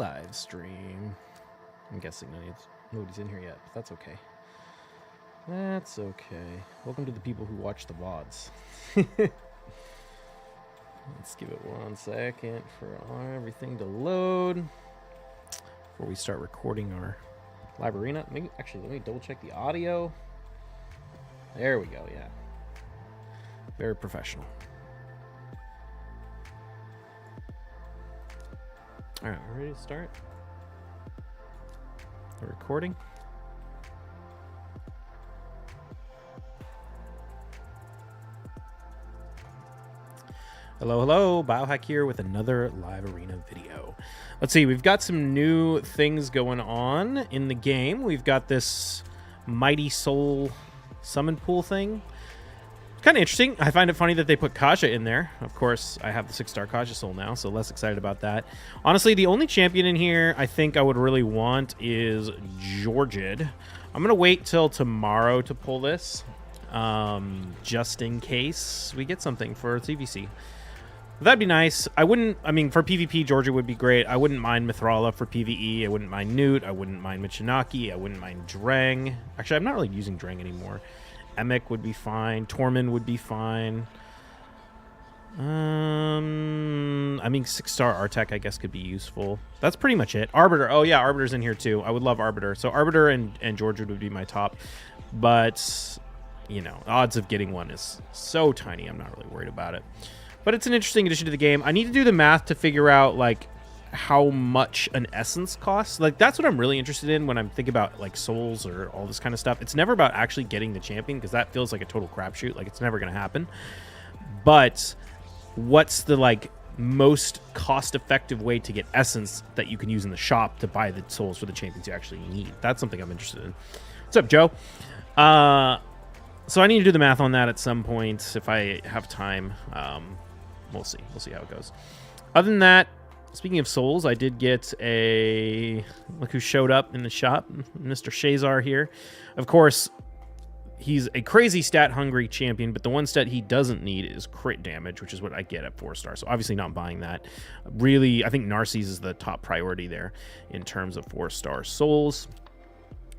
live stream. I'm guessing nobody's in here yet, but that's okay. That's okay. Welcome to the people who watch the VODs. Let's give it 1 second for everything to load before we start recording our live arena. Let me double check the audio. There we go, yeah. Very professional. All right, we're ready to start the recording. Hello, Biohack here with another live arena video. Let's see, we've got some new things going on in the game. We've got this Mighty Soul summon pool thing. Kind of interesting. I find it funny that they put Kaja in there. Of course, I have the 6-star Kaja Soul now, so less excited about that. Honestly, the only champion in here I think I would really want is Georgid. I'm going to wait till tomorrow to pull this, just in case we get something for TVC. That'd be nice. For PvP, Georgia would be great. I wouldn't mind Mithrala for PvE. I wouldn't mind Newt. I wouldn't mind Michinaki. I wouldn't mind Drang. Actually, I'm not really using Drang anymore. Emic would be fine. Tormund would be fine. 6-star Artek, I guess, could be useful. That's pretty much it. Arbiter. Oh, yeah, Arbiter's in here, too. I would love Arbiter. So Arbiter and Georgia would be my top. But, you know, odds of getting one is so tiny. I'm not really worried about it. But it's an interesting addition to the game. I need to do the math to figure out, like, how much an essence costs. Like, that's what I'm really interested in when I'm thinking about, like, souls or all this kind of stuff. It's never about actually getting the champion, because that feels like a total crapshoot. Like, it's never going to happen. But what's the, like, most cost-effective way to get essence that you can use in the shop to buy the souls for the champions you actually need? That's something I'm interested in. What's up, Joe? So I need to do the math on that at some point if I have time. We'll see. We'll see how it goes. Other than that, speaking of souls, I did get a... Look who showed up in the shop. Mr. Shazar here. Of course, he's a crazy stat-hungry champion, but the one stat he doesn't need is crit damage, which is what I get at 4-star. So obviously not buying that. Really, I think Narcisse is the top priority there in terms of 4-star souls.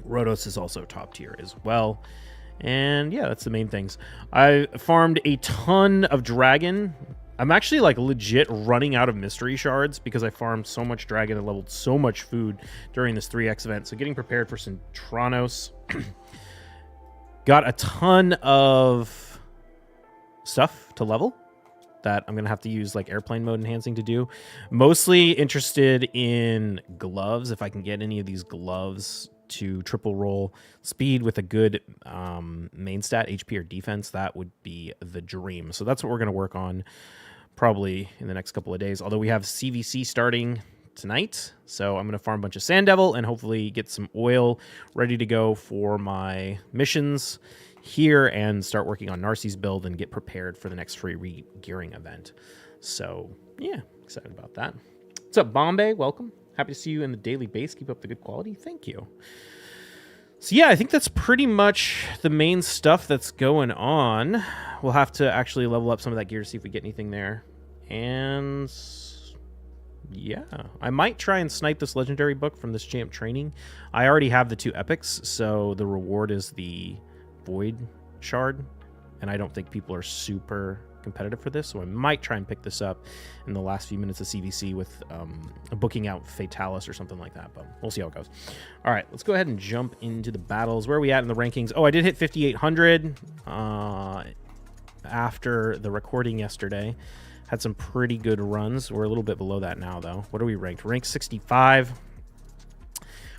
Rotos is also top tier as well. And yeah, that's the main things. I farmed a ton of dragon. I'm actually like legit running out of mystery shards because I farmed so much dragon and leveled so much food during this 3x event. So getting prepared for Centranos. Got a ton of stuff to level that I'm going to have to use like airplane mode enhancing to do. Mostly interested in gloves. If I can get any of these gloves to triple roll speed with a good main stat, HP or defense, that would be the dream. So that's what we're going to work on probably in the next couple of days. Although we have CVC starting tonight, so I'm going to farm a bunch of Sand Devil and hopefully get some oil ready to go for my missions here and start working on Narcisse build and get prepared for the next free re-gearing event. So yeah, excited about that. What's up, Bombay? Welcome. Happy to see you in the daily base. Keep up the good quality. Thank you. So yeah, I think that's pretty much the main stuff that's going on. We'll have to actually level up some of that gear to see if we get anything there. And yeah, I might try and snipe this legendary book from this champ training. I already have the 2 epics, so the reward is the Void Shard. And I don't think people are super competitive for this, so I might try and pick this up in the last few minutes of CVC with booking out Fatalis or something like that, but we'll see how it goes. All right, let's go ahead and jump into the battles. Where are we at in the rankings? Oh, I did hit 5,800 after the recording yesterday. Had some pretty good runs. We're a little bit below that now, though. What are we ranked? Rank 65.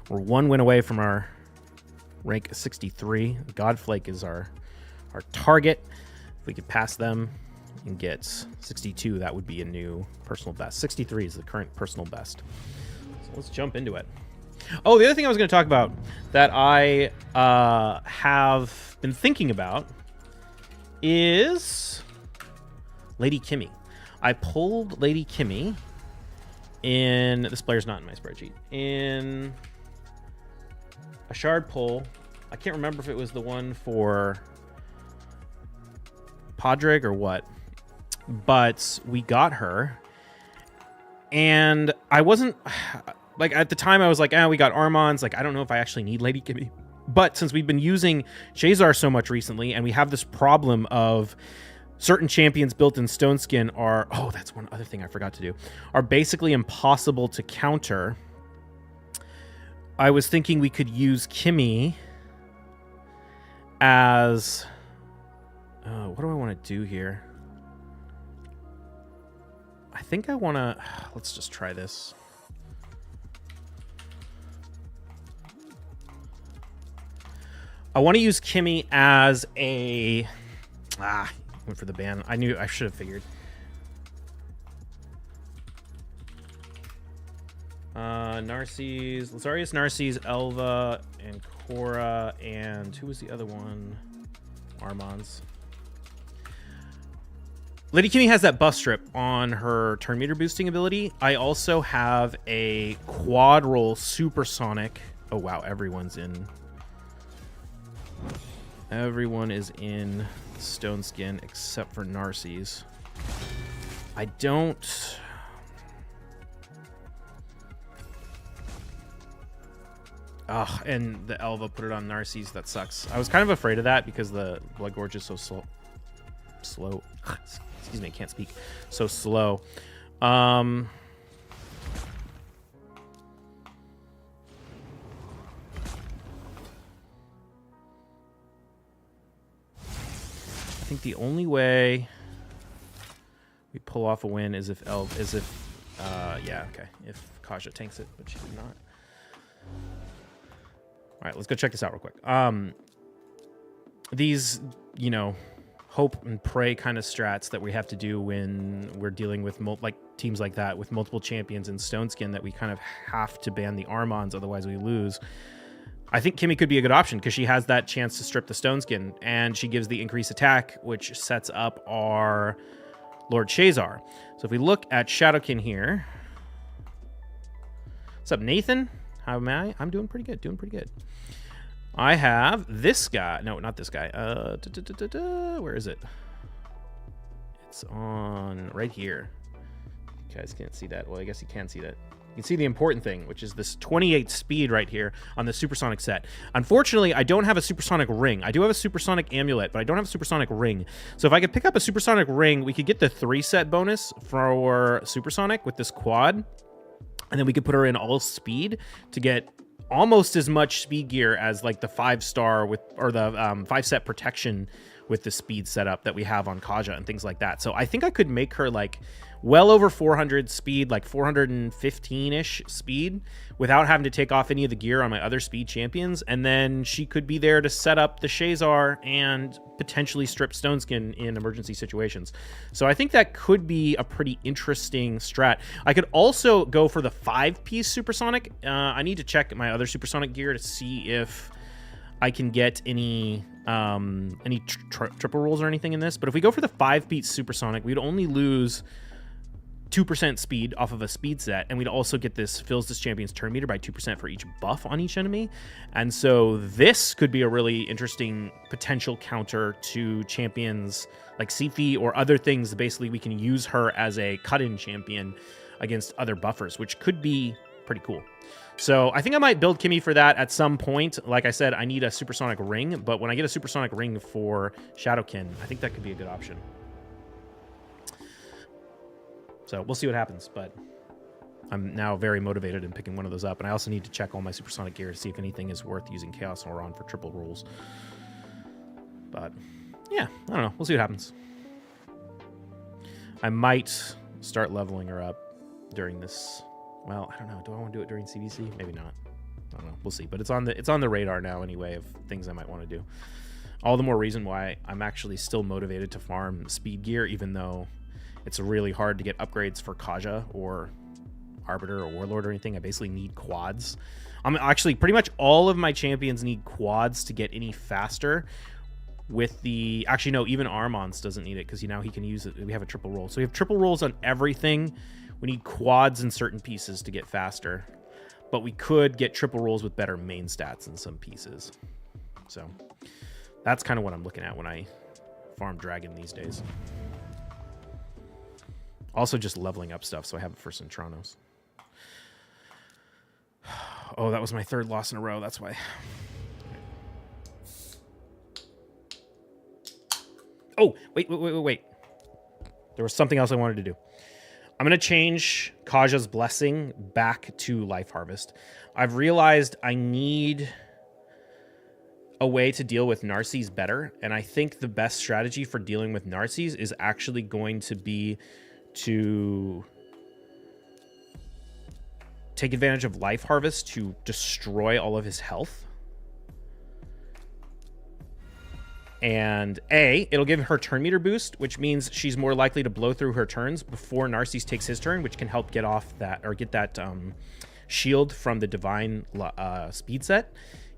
We're 1 win away from our rank 63. Godflake is our target. If we could pass them and get 62, that would be a new personal best. 63 is the current personal best. So let's jump into it. Oh, the other thing I was going to talk about that I have been thinking about is Lady Kimmy. I pulled Lady Kimmy in... This player's not in my spreadsheet. In a shard pull. I can't remember if it was the one for Podrick or what, but we got her, and I wasn't like at the time I was like, we got Armons. Like, I don't know if I actually need Lady Kimmy. But since we've been using Shazar so much recently, and we have this problem of certain champions built in Stone Skin are, oh, that's one other thing I forgot to do, are basically impossible to counter. I was thinking we could use Kimmy as, what do I want to do here? I think I want to, let's just try this. I want to use Kimmy as a, went for the ban. I knew I should have figured. Narcisse, Lazarius, Narcisse, Elva, and Cora, and who was the other one? Armons. Lady Kimmy has that buff strip on her turn meter boosting ability. I also have a quad roll supersonic. Oh wow, everyone's in. Everyone is in Stone Skin except for Narcisse. I don't. Ugh, and the Elva put it on Narcisse. That sucks. I was kind of afraid of that because the Blood Gorge is so slow. Excuse me, I can't speak. So slow. I think the only way we pull off a win is if if Kaja tanks it, but she did not. All right, let's go check this out real quick. These, hope and pray kind of strats that we have to do when we're dealing with teams like that with multiple champions in Stone Skin, that we kind of have to ban the Armons, otherwise we lose. I think Kimmy could be a good option because she has that chance to strip the Stone Skin, and she gives the increased attack, which sets up our Lord Shazar. So if we look at Shadowkin here, what's up, Nathan? How am I? I'm doing pretty good. I have this guy. No, not this guy. Where is it? It's on right here. You guys can't see that. Well, I guess you can see that. You can see the important thing, which is this 28 speed right here on the supersonic set. Unfortunately, I don't have a supersonic ring. I do have a supersonic amulet, but I don't have a supersonic ring. So if I could pick up a supersonic ring, we could get the 3-set bonus for supersonic with this quad. And then we could put her in all speed to get almost as much speed gear as like the 5-star with, or the 5-set protection with the speed setup that we have on Kaja and things like that. So I think I could make her like well over 400 speed, like 415-ish speed, without having to take off any of the gear on my other speed champions. And then she could be there to set up the Shazar and potentially strip Stone Skin in emergency situations. So I think that could be a pretty interesting strat. I could also go for the 5-piece supersonic. I need to check my other supersonic gear to see if I can get any triple rolls or anything in this. But if we go for the 5-piece supersonic, we'd only lose 2% speed off of a speed set, and we'd also get this fills this champion's turn meter by 2% for each buff on each enemy. And so this could be a really interesting potential counter to champions like Sifi or other things. Basically, we can use her as a cut-in champion against other buffers, which could be pretty cool. So I think I might build Kimmy for that at some point. Like I said, I need a supersonic ring, but when I get a supersonic ring for Shadowkin, I think that could be a good option. So we'll see what happens, but I'm now very motivated in picking one of those up. And I also need to check all my supersonic gear to see if anything is worth using Chaos Auron for triple rolls. But yeah, I don't know. We'll see what happens. I might start leveling her up during this. Well, I don't know. Do I want to do it during CBC? Maybe not. I don't know. We'll see. But it's on the radar now anyway of things I might want to do. All the more reason why I'm actually still motivated to farm speed gear, even though it's really hard to get upgrades for Kaja or Arbiter or Warlord or anything. I basically need quads. Actually, pretty much all of my champions need quads to get any faster. With the... Actually, no, even Armons doesn't need it because now he can use it. We have a triple roll. So we have triple rolls on everything. We need quads in certain pieces to get faster. But we could get triple rolls with better main stats in some pieces. So that's kind of what I'm looking at when I farm Dragon these days. Also just leveling up stuff so I have it for Centranos. Oh, that was my third loss in a row. That's why. Oh, wait. There was something else I wanted to do. I'm going to change Kaja's Blessing back to Life Harvest. I've realized I need a way to deal with Narcies better, and I think the best strategy for dealing with Narcies is actually going to be to take advantage of Life Harvest to destroy all of his health. And it'll give her turn meter boost, which means she's more likely to blow through her turns before Narcies takes his turn, which can help get off that, or get that shield from the Divine speed set.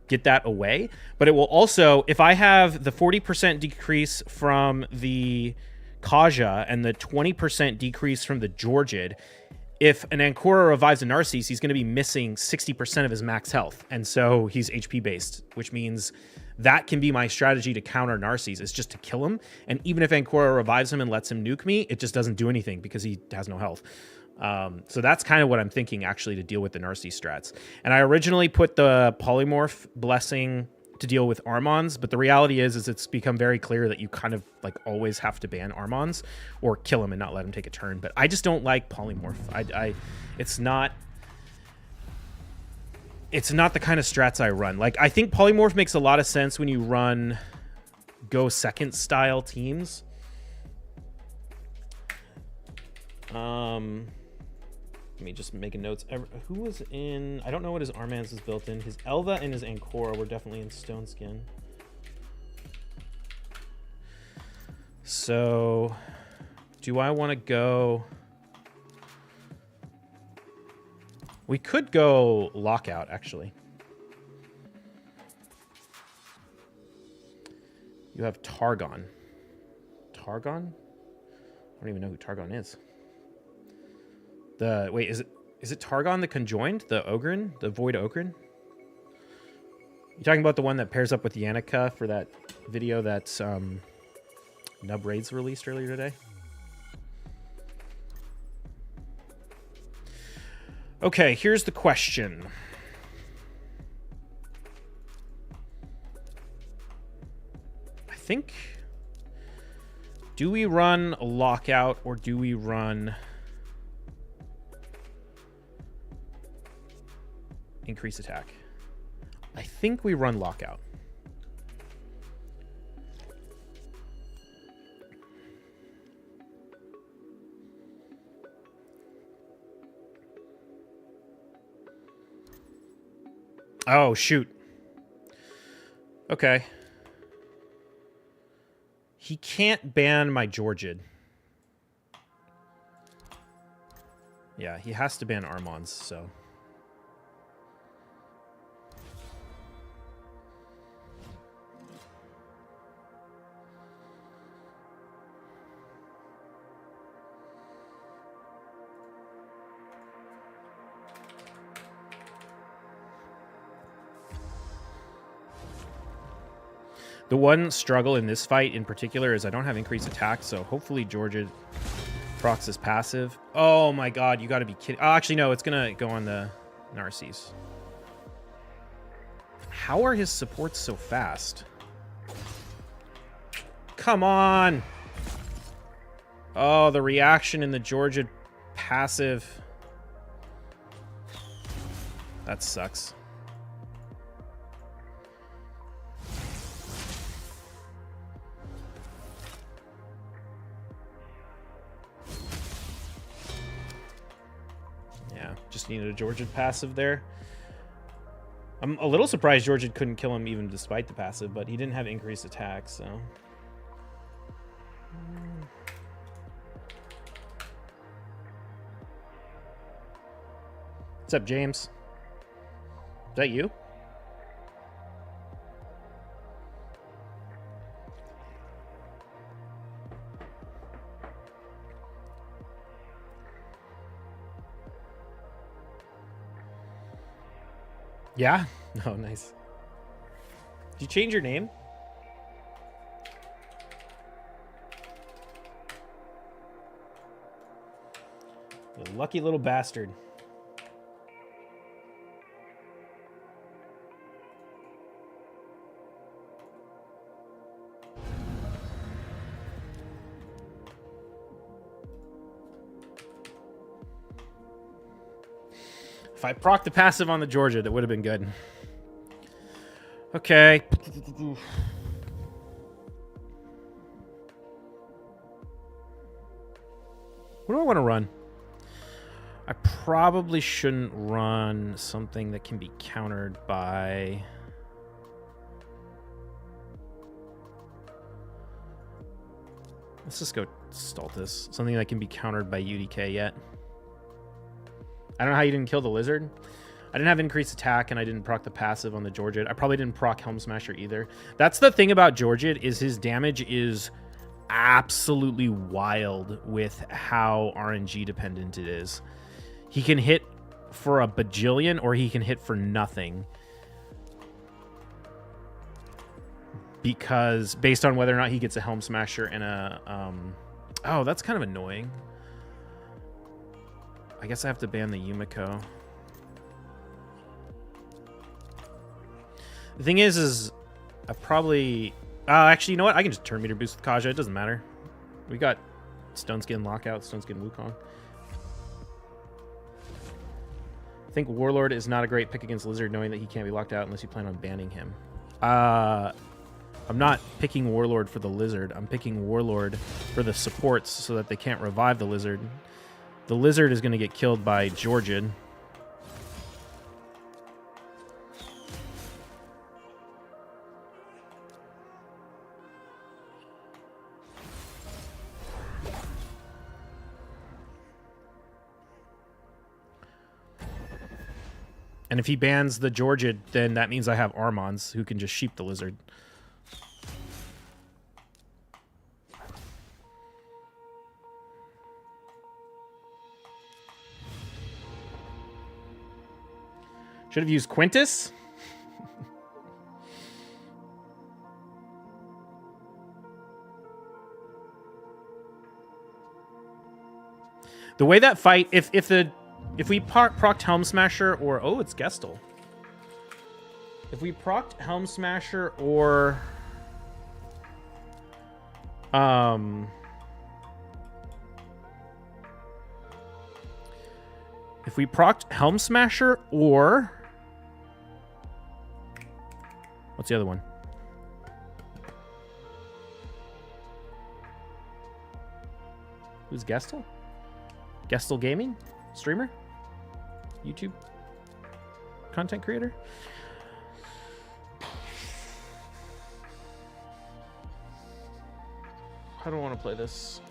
Get that away. But it will also, if I have the 40% decrease from the Kaja and the 20% decrease from the Georgid, if an Ancora revives a Narcies, he's going to be missing 60% of his max health. And so he's HP based, which means that can be my strategy to counter Narcies, is just to kill him. And even if Ancora revives him and lets him nuke me, it just doesn't do anything because he has no health. So that's kind of what I'm thinking, actually, to deal with the Narcies strats. And I originally put the Polymorph Blessing to deal with Armons, but the reality is it's become very clear that you kind of like always have to ban Armons or kill him and not let him take a turn. But I just don't like Polymorph. It's not the kind of strats I run. Like, I think Polymorph makes a lot of sense when you run go second style teams. Let me just make a notes. Who was in... I don't know what his Armans is built in. His Elva and his Ancora were definitely in Stone Skin. So, do I want to go... We could go Lockout, actually. You have Targon. Targon? I don't even know who Targon is. Wait, is it Targon the Conjoined? The Ogryn? The Void Ogryn? You talking about the one that pairs up with Yannica for that video that Nub Raids released earlier today? Okay, here's the question. I think... Do we run a Lockout or do we run... Increase attack? I think we run Lockout. Oh, shoot. Okay. He can't ban my Georgid. Yeah, he has to ban Armons, so... The one struggle in this fight in particular is I don't have increased attack, so hopefully Georgid procs is passive. Oh my god, you gotta be kidding. Oh, actually, no, it's gonna go on the Narcies. How are his supports so fast? Come on! Oh, the reaction in the Georgid passive. That sucks. Just needed a Georgid passive there. I'm a little surprised Georgid couldn't kill him even despite the passive, but he didn't have increased attack, so... What's up, James? Is that you? Yeah? Oh, nice. Did you change your name? You lucky little bastard. If I proc the passive on the Georgia, that would have been good. Okay. What do I want to run? I probably shouldn't run something that can be countered by... Let's just go Stultus. Something that can be countered by UDK yet. I don't know how you didn't kill the lizard. I didn't have increased attack, and I didn't proc the passive on the Georgid. I probably didn't proc Helm Smasher either. That's the thing about Georgid, is his damage is absolutely wild with how RNG dependent it is. He can hit for a bajillion, or he can hit for nothing. Because based on whether or not he gets a Helm Smasher and a... Oh, that's kind of annoying. I guess I have to ban the Yumiko. The thing is I probably... actually, you know what? I can just turn meter boost with Kaja. It doesn't matter. We got Stone Skin Lockout, Stone Skin Wukong. I think Warlord is not a great pick against Lizard, knowing that he can't be locked out unless you plan on banning him. I'm not picking Warlord for the Lizard. I'm picking Warlord for the supports so that they can't revive the Lizard. The Lizard is going to get killed by Georgid. And if he bans the Georgid, then that means I have Armons who can just sheep the Lizard. Should have used Quintus. The way that fight, if we procced Helm Smasher or... Oh, it's Gestal. If we procced Helm Smasher or... If we procced Helm Smasher or... What's the other one? Who's Gestal? Gestal Gaming? Streamer? YouTube? Content creator? I don't want to play this.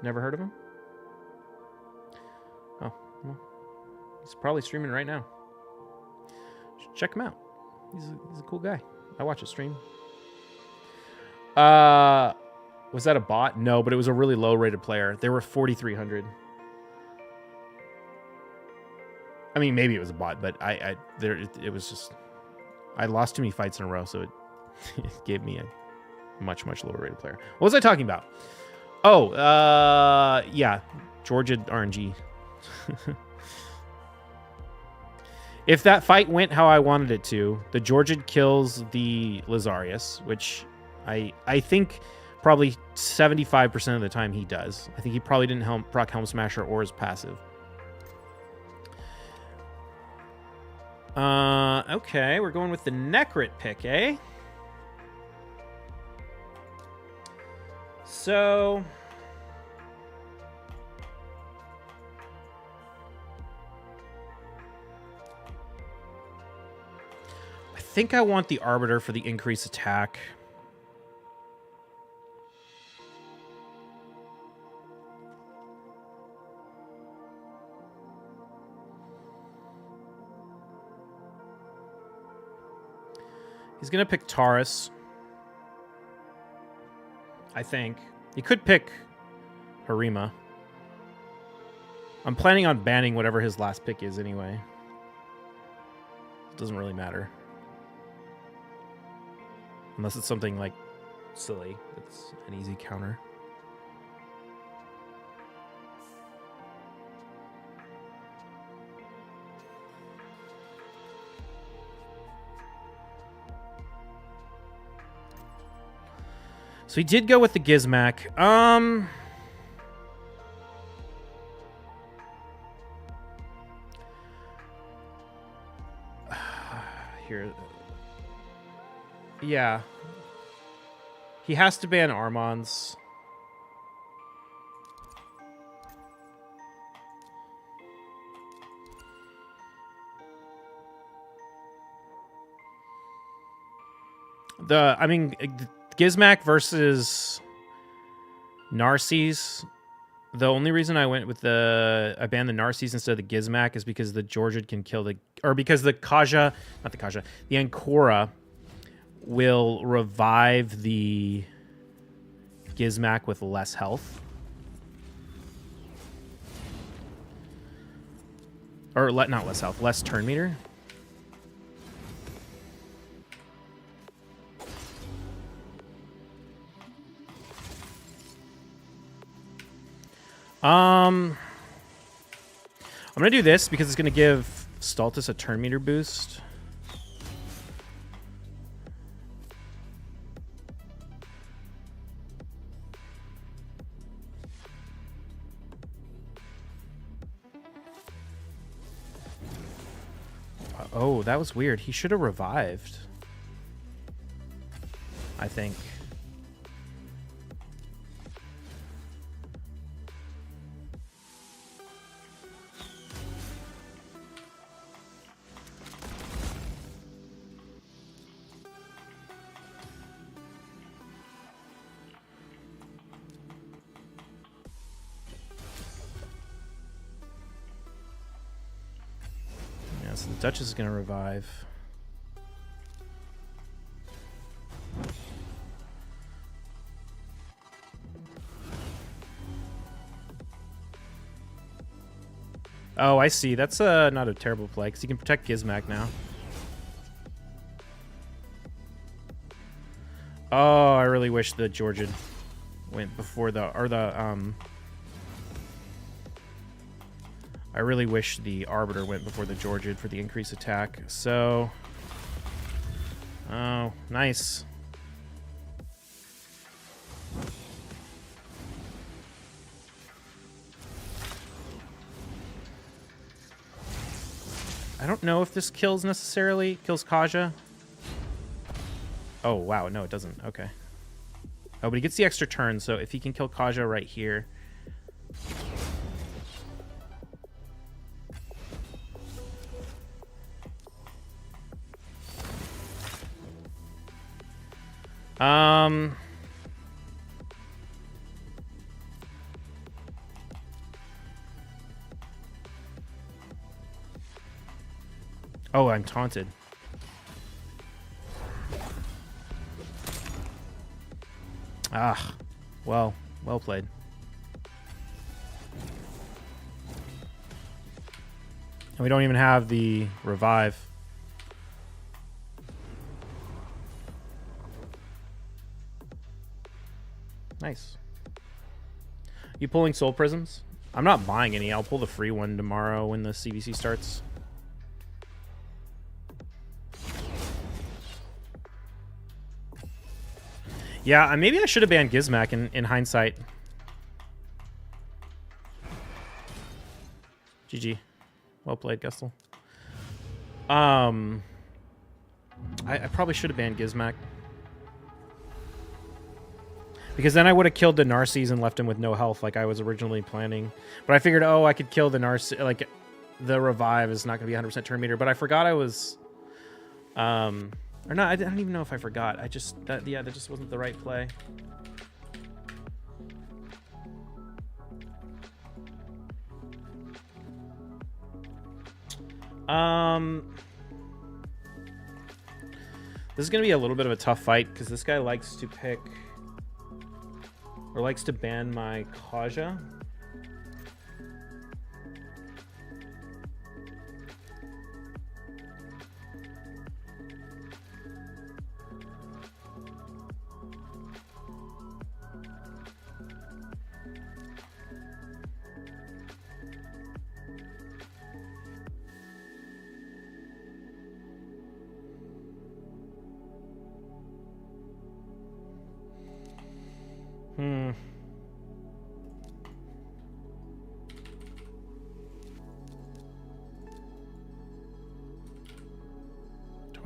Never heard of him? Oh, well, he's probably streaming right now. Check him out. He's a cool guy. I watch his stream. Was that a bot? No, but it was a really low rated player. They were 4,300. I mean, maybe it was a bot, but it was just... I lost too many fights in a row, so it gave me a much, much lower rated player. What was I talking about? Oh, yeah. Georgia RNG. If that fight went how I wanted it to, the Georgia kills the Lizarius, which I think probably 75% of the time he does. I think he probably didn't proc Helm Smasher or his passive. Okay, we're going with the Necrit pick, eh? So... I think I want the Arbiter for the increased attack. He's going to pick Taurus. I think. He could pick Harima. I'm planning on banning whatever his last pick is anyway. It doesn't really matter. Unless it's something like silly. It's an easy counter. So he did go with the Gizmak. Here. Yeah. He has to ban Armons. I mean, Gizmak versus Narcisse. The only reason I went with I banned the Narcisse instead of the Gizmak is because the Georgiad can kill because the Kaja, not the Kaja, the Ancora will revive the Gizmak with less health. Or not less health, less turn meter. I'm gonna do this because it's gonna give Stultus a turn meter boost. Oh, that was weird. He should have revived, I think. So the Duchess is going to revive. Oh, I see. That's not a terrible play because he can protect Gizmak now. Oh, I really wish the Georgiad went before I really wish the Arbiter went before the Georgiad for the increased attack. So, oh, nice. I don't know if this kills Kaja. Oh, wow. No, it doesn't. Okay. Oh, but he gets the extra turn, so if he can kill Kaja right here. Oh, I'm taunted. Ah, well played. And we don't even have the revive. Nice. You pulling Soul Prisms? I'm not buying any. I'll pull the free one tomorrow when the CBC starts. Yeah, maybe I should have banned Gizmak in hindsight. GG. Well played, Gustle. I probably should have banned Gizmak. Because then I would have killed the Narcisse and left him with no health like I was originally planning. But I figured, oh, I could kill the Narcisse. Like, the revive is not going to be 100% turn meter. But I forgot I was... Or not, I don't even know if I forgot. That just wasn't the right play. This is going to be a little bit of a tough fight because this guy likes to pick... Or likes to ban my Kaja.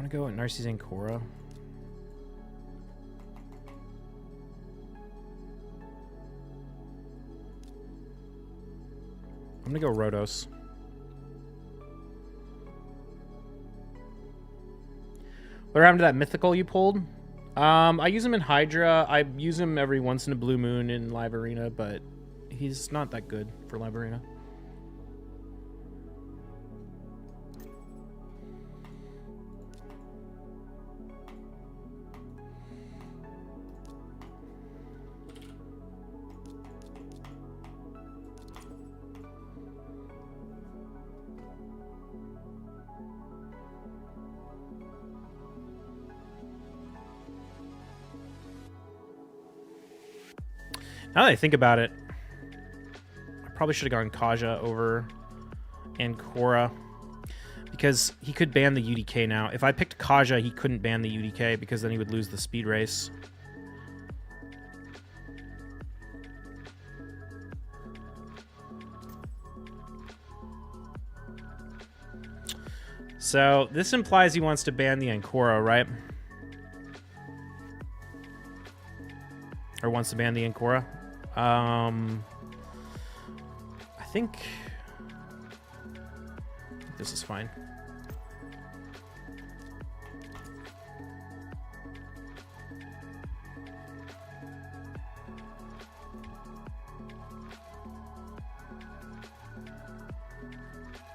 want to go with Narcisse Ancora. I'm going to go Rotos. What happened to that mythical you pulled? I use him in Hydra. I use him every once in a blue moon in Live Arena, but he's not that good for Live Arena. Now that I think about it, I probably should have gone Kaja over Ancora because he could ban the UDK now. If I picked Kaja, he couldn't ban the UDK because then he would lose the speed race. So this implies he wants to ban the Ancora, right? Or wants to ban the Ancora. I think this is fine.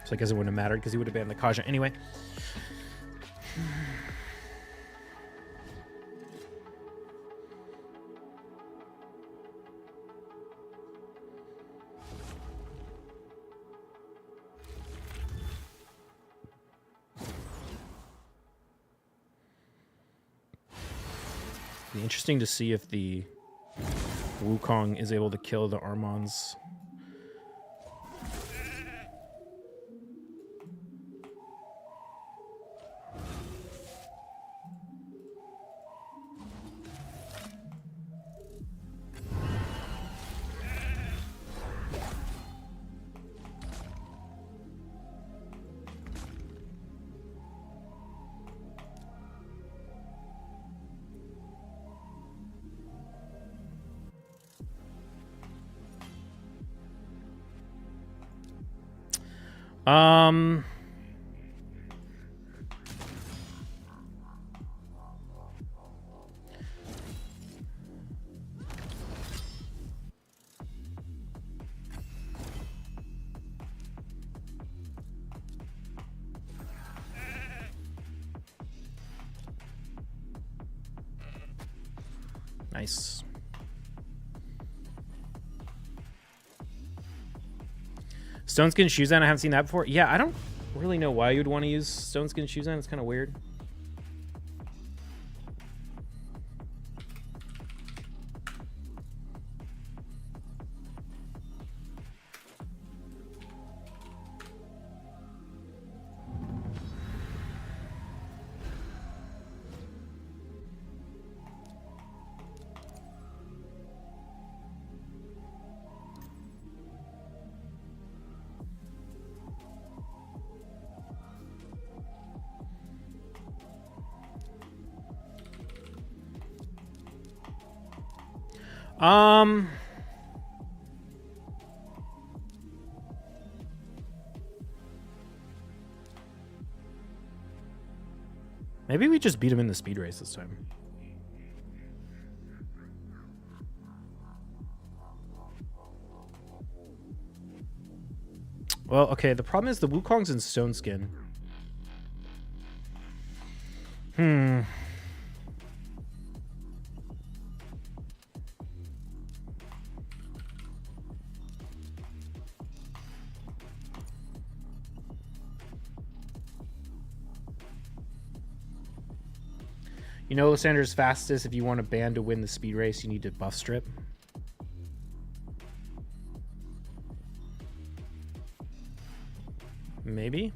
So I guess it wouldn't have mattered because he would have banned the Kaja anyway. Be interesting to see if the Wukong is able to kill the Armons. Nice. Stone Skin Shuzan, I haven't seen that before. Yeah, I don't really know why you'd want to use Stone Skin Shuzan. It's kind of weird. Maybe we just beat him in the speed race this time. Well, okay, the problem is the Wukong's in Stone Skin. You know, Lysander's fastest. If you want a ban to win the speed race, you need to buff strip. Maybe.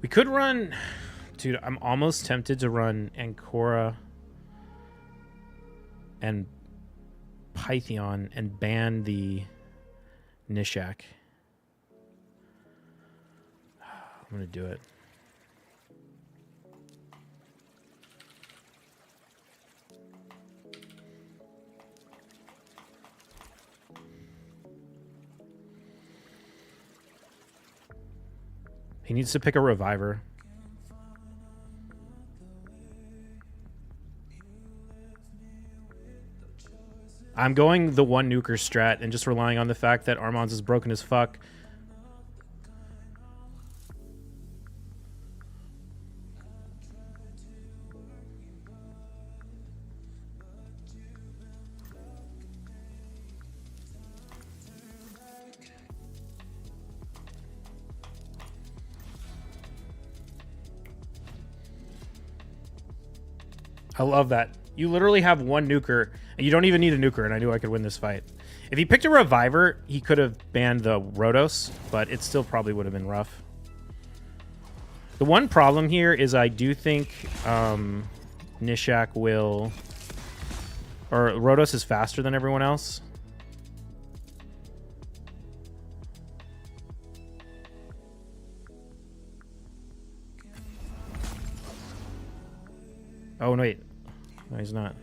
We could run... Dude, I'm almost tempted to run Ancora and Pythion and ban the Nishak. I'm going to do it. He needs to pick a reviver. I'm going the one nuker strat and just relying on the fact that Armanz is broken as fuck. I love that. You literally have one nuker, and you don't even need a nuker, and I knew I could win this fight. If he picked a reviver, he could have banned the Rhodos, but it still probably would have been rough. The one problem here is I do think Nishak will... Or Rhodos is faster than everyone else. Oh, no, wait. No, he's not.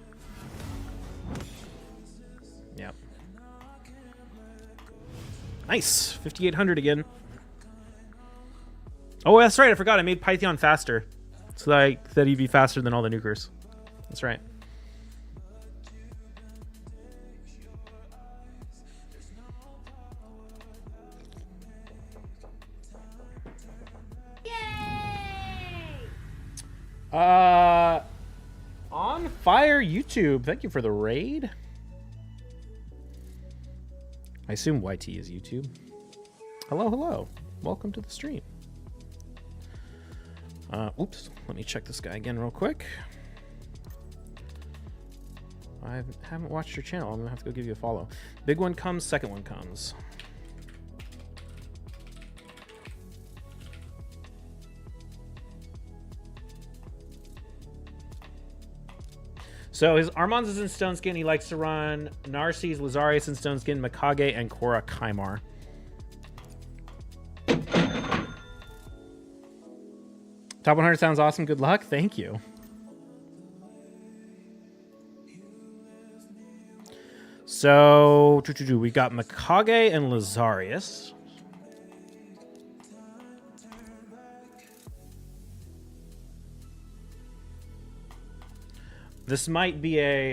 Yep. Nice. 5,800 again. Oh, that's right. I forgot. I made Pythion faster. So that he'd be faster than all the nukers. That's right. On fire YouTube. Thank you for the raid. I assume YT is YouTube. Hello, hello. Welcome to the stream. Oops. Let me check this guy again real quick. I haven't watched your channel. I'm gonna have to go give you a follow. Big one comes, second one comes. So his Armanz is in Stone Skin. He likes to run Narses, Lazarius in Stone Skin, Mikage, and Korra Kaimar. Top 100 sounds awesome. Good luck. Thank you. So we got Mikage and Lazarius. This might be a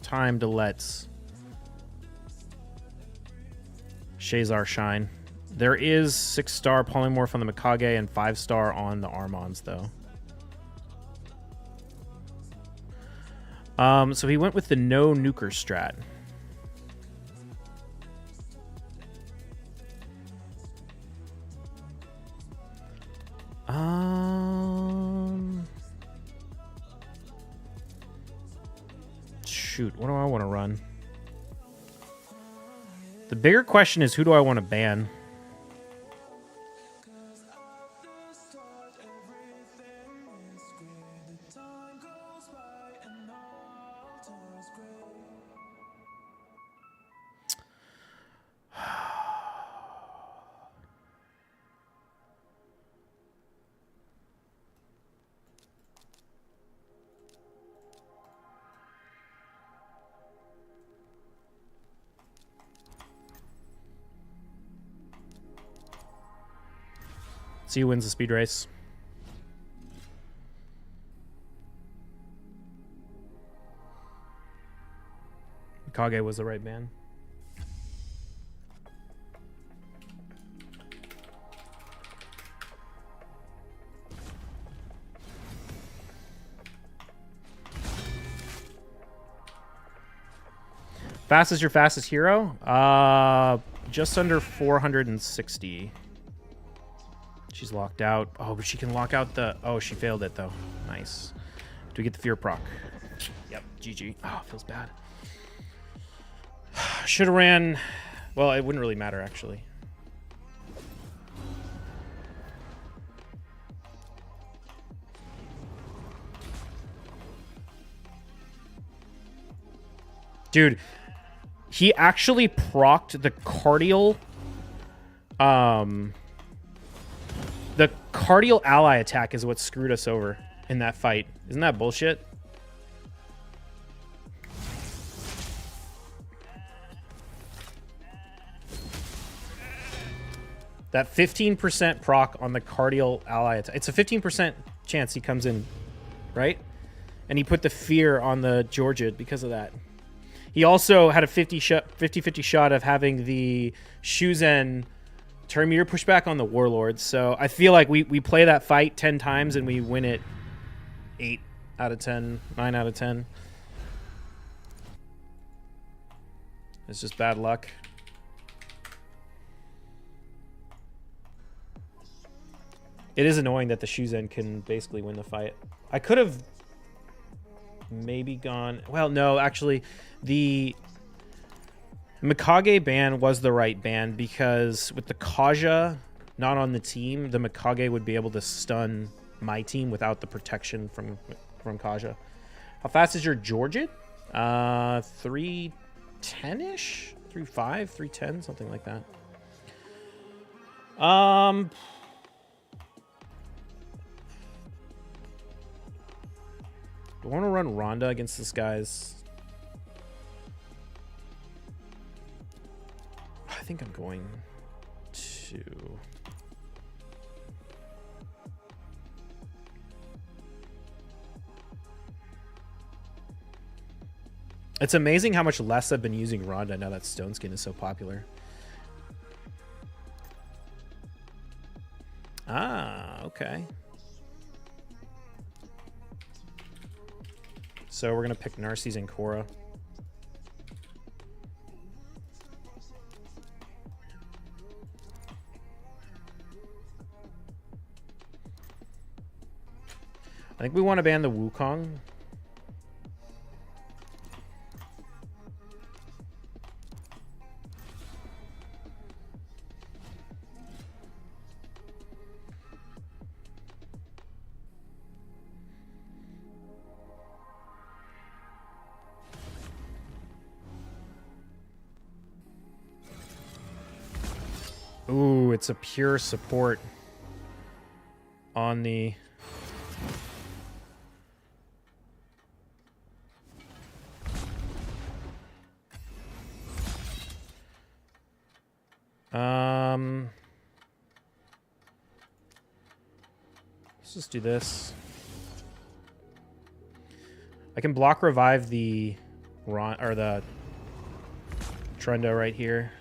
time to let Shazar shine. There is 6-star polymorph on the Mikage and 5-star on the Armanz, though. So he went with the no nuker strat. Shoot, what do I want to run? The bigger question is, who do I want to ban? See who wins the speed race. Mikage was the right man. Fastest your fastest hero? Just under 460. She's locked out. Oh, but she can lock out the... Oh, she failed it, though. Nice. Do we get the fear proc? Yep, GG. Oh, feels bad. Should have ran... Well, it wouldn't really matter, actually. Dude, he actually procced the cardial... The cardial ally attack is what screwed us over in that fight. Isn't that bullshit? That 15% proc on the cardial ally attack. It's a 15% chance he comes in, right? And he put the fear on the Georgid because of that. He also had a 50-50 shot of having the Shuzen turn meter pushback on the Warlords. So I feel like we play that fight 10 times and we win it 8 out of 10, 9 out of 10. It's just bad luck. It is annoying that the Shuzen can basically win the fight. I could have maybe gone... Well, no, actually, the Mikage ban was the right ban because with the Kaja not on the team, the Mikage would be able to stun my team without the protection from Kaja. How fast is your Georgid? 310-ish? 3.5? 310? Something like that. Do I want to run Rhonda against this guy's? I think I'm going to... It's amazing how much less I've been using Rhonda now that Stone Skin is so popular. Ah, okay. So we're going to pick Narcisse and Korra. I think we want to ban the Wukong. Ooh, it's a pure support on the... Let's just do this. I can block revive the Trunda right here.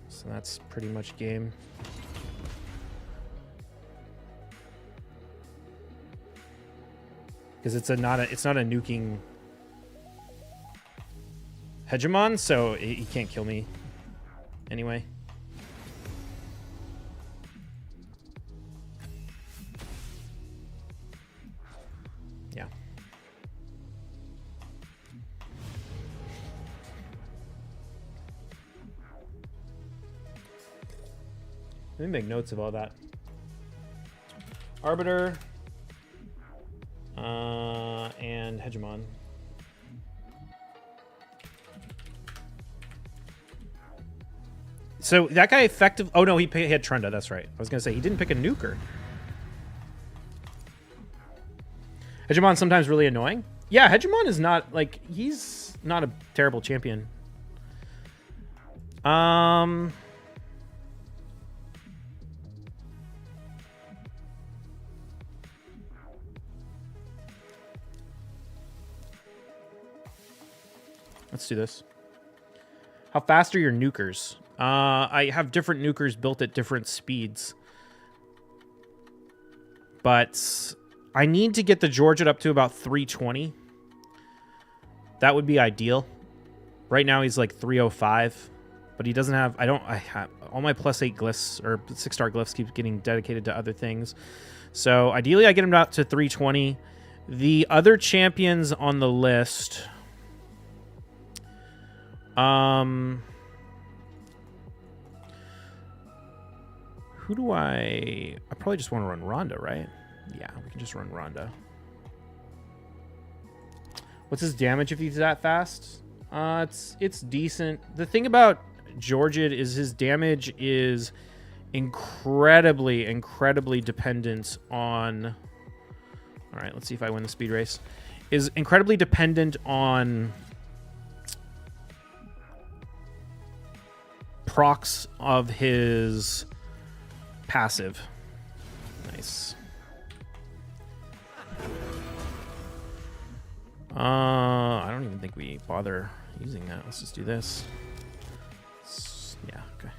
So that's pretty much game. Because it's not a nuking Hegemon, so he can't kill me anyway. Yeah. Let me make notes of all that. Arbiter and Hegemon. So that guy effective... Oh, no, he had Trunda. That's right. I was going to say, he didn't pick a nuker. Hegemon sometimes really annoying. Yeah, Hegemon is not, like, he's not a terrible champion. Let's do this. How fast are your nukers? I have different nukers built at different speeds. But I need to get the Georgid up to about 320. That would be ideal. Right now he's like 305. But he doesn't have... I have... All my +8 glyphs, or 6-star glyphs, keep getting dedicated to other things. So ideally I get him out to 320. The other champions on the list... Who do I probably just want to run Rhonda, right? Yeah, we can just run Rhonda. What's his damage if he's that fast? It's decent. The thing about Georgid is his damage is incredibly dependent on... All right, let's see if I win the speed race. Is incredibly dependent on procs of his passive. Nice. I don't even think we bother using that. Let's just do this. Yeah, okay.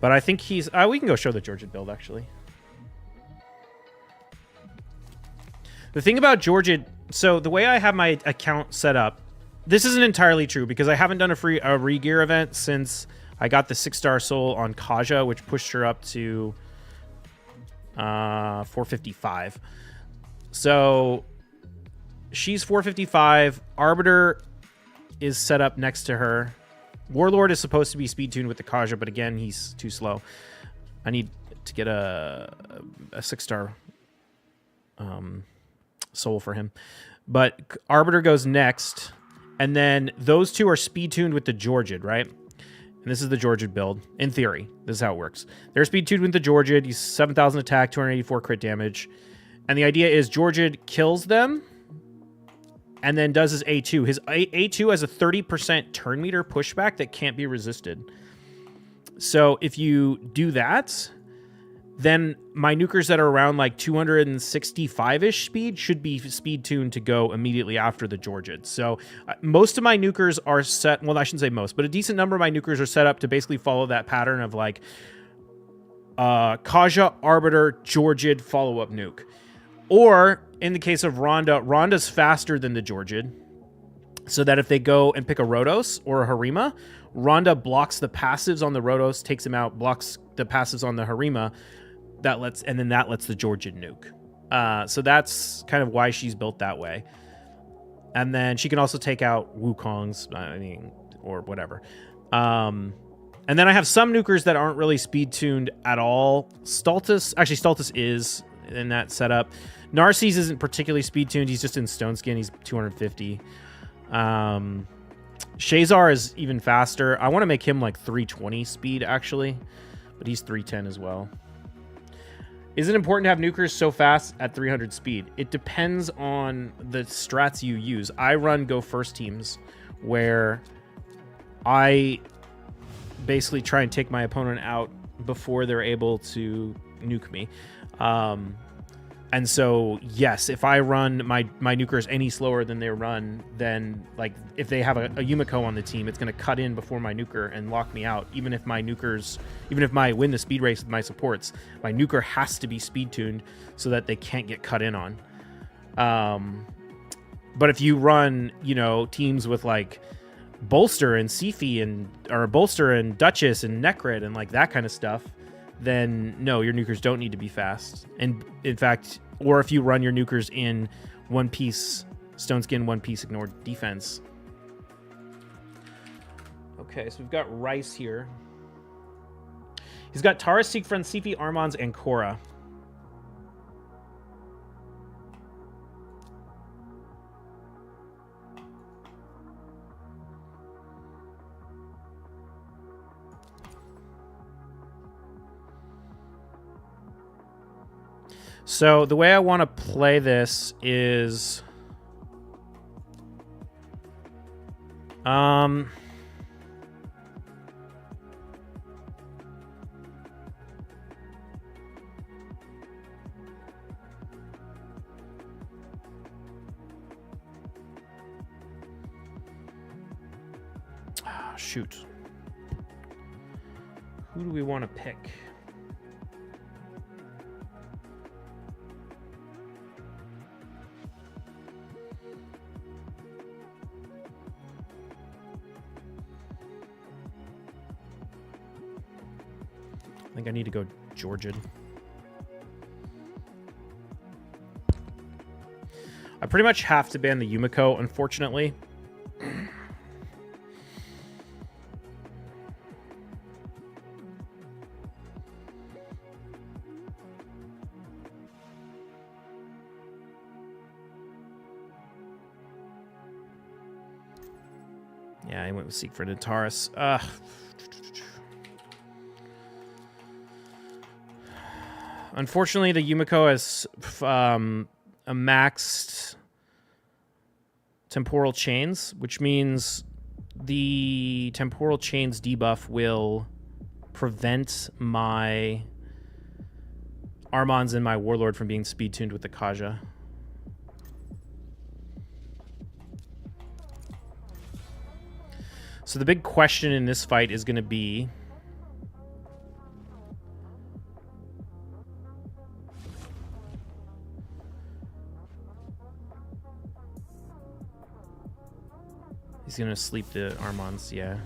But I think he's... we can go show the Georgid build, actually. The thing about Georgid... So, the way I have my account set up... This isn't entirely true, because I haven't done a re-gear event since I got the 6-star soul on Kaja, which pushed her up to 455. So, she's 455. Arbiter is set up next to her. Warlord is supposed to be speed tuned with the Kaja, but again, he's too slow. I need to get a 6-star soul for him. But Arbiter goes next, and then those two are speed tuned with the Georgid, right? And this is the Georgid build. In theory, this is how it works. They're speed tuned with the Georgid. He's 7,000 attack, 284 crit damage. And the idea is Georgid kills them and then does his A2. His A2 has a 30% turn meter pushback that can't be resisted. So if you do that, then my nukers that are around like 265-ish speed should be speed tuned to go immediately after the Georgid. So most of my nukers are set... Well, I shouldn't say most, but a decent number of my nukers are set up to basically follow that pattern of like Kaja, Arbiter, Georgid, follow-up nuke. Or, in the case of Rhonda, Rhonda's faster than the Georgid, so that if they go and pick a Rotos or a Harima, Rhonda blocks the passives on the Rotos, takes him out, blocks the passives on the Harima, that lets the Georgid nuke. So that's kind of why she's built that way. And then she can also take out Wukongs, or whatever. And then I have some nukers that aren't really speed tuned at all. Stultus is in that setup. Narcisse isn't particularly speed tuned. He's just in Stone Skin. He's 250. Shazar is even faster. I want to make him like 320 speed actually, but he's 310 as well. Is it important to have nukers so fast at 300 speed? It depends on the strats you use. I run go first teams where I basically try and take my opponent out before they're able to nuke me. And so, yes, if I run my nukers any slower than they run, then like if they have a Yumiko on the team, it's going to cut in before my nuker and lock me out. Even if I win the speed race with my supports, my nuker has to be speed tuned so that they can't get cut in on. But if you run, teams with like Bolster and Sifi or Bolster and Duchess and Necrit and like that kind of stuff, then no, your nukers don't need to be fast. And in fact, or if you run your nukers in one piece Stone Skin, one piece ignored defense. Okay, so we've got Rice here. He's got Tara, Siegfried, Sifi, Armans, and Korra. So the way I want to play this is... shoot. Who do we want to pick? I think I need to go Georgid. I pretty much have to ban the Yumiko, unfortunately. Yeah, I went with Siegfried and Taurus. Unfortunately, the Yumiko has a maxed temporal chains, which means the temporal chains debuff will prevent my Armons and my Warlord from being speed tuned with the Kaja. So the big question in this fight is going to be he's going to sleep the Armons, yeah.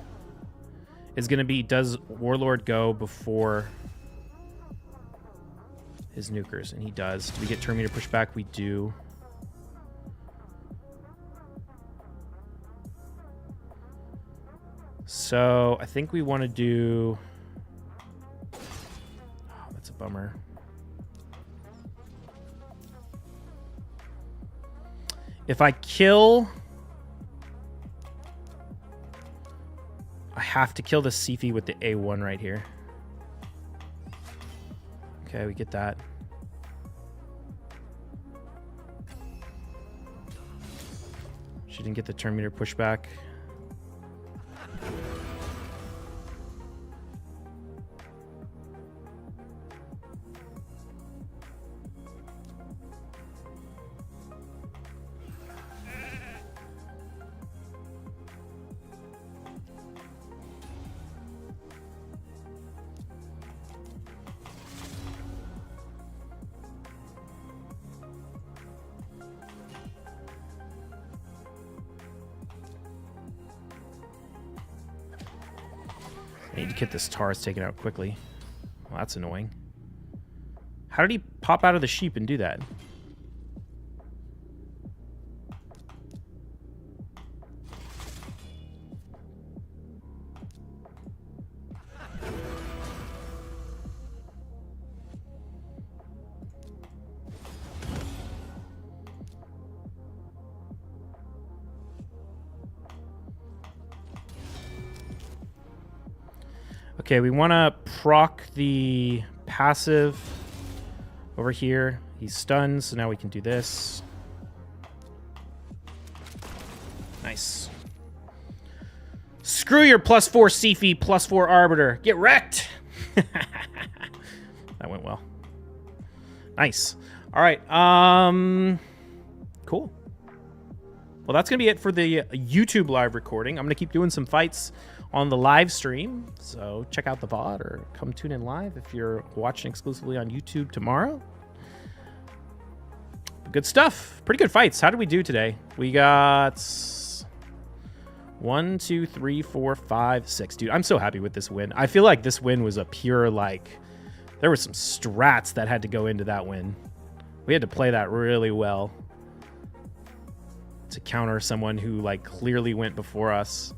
It's going to be, does Warlord go before his nukers? And he does. Do we get Terminator pushback? We do. So I think we want to do... Oh, that's a bummer. If I kill... I have to kill the Sifi with the A1 right here. Okay, we get that. She didn't get the Terminator pushback. I need to get this Taurus taken out quickly. Well, that's annoying. How did he pop out of the sheep and do that? Okay, we want to proc the passive over here. He's stunned, so now we can do this. Nice. Screw your +4 Sifi, +4 Arbiter. Get wrecked! That went well. Nice. All right. Cool. Well, that's going to be it for the YouTube live recording. I'm going to keep doing some fights on the live stream, so check out the VOD or come tune in live if you're watching exclusively on YouTube tomorrow. Good stuff. Pretty good fights. How did we do today? We got 1, 2, 3, 4, 5, 6. Dude, I'm so happy with this win. I feel like this win was a pure, like, there were some strats that had to go into that win. We had to play that really well to counter someone who, like, clearly went before us.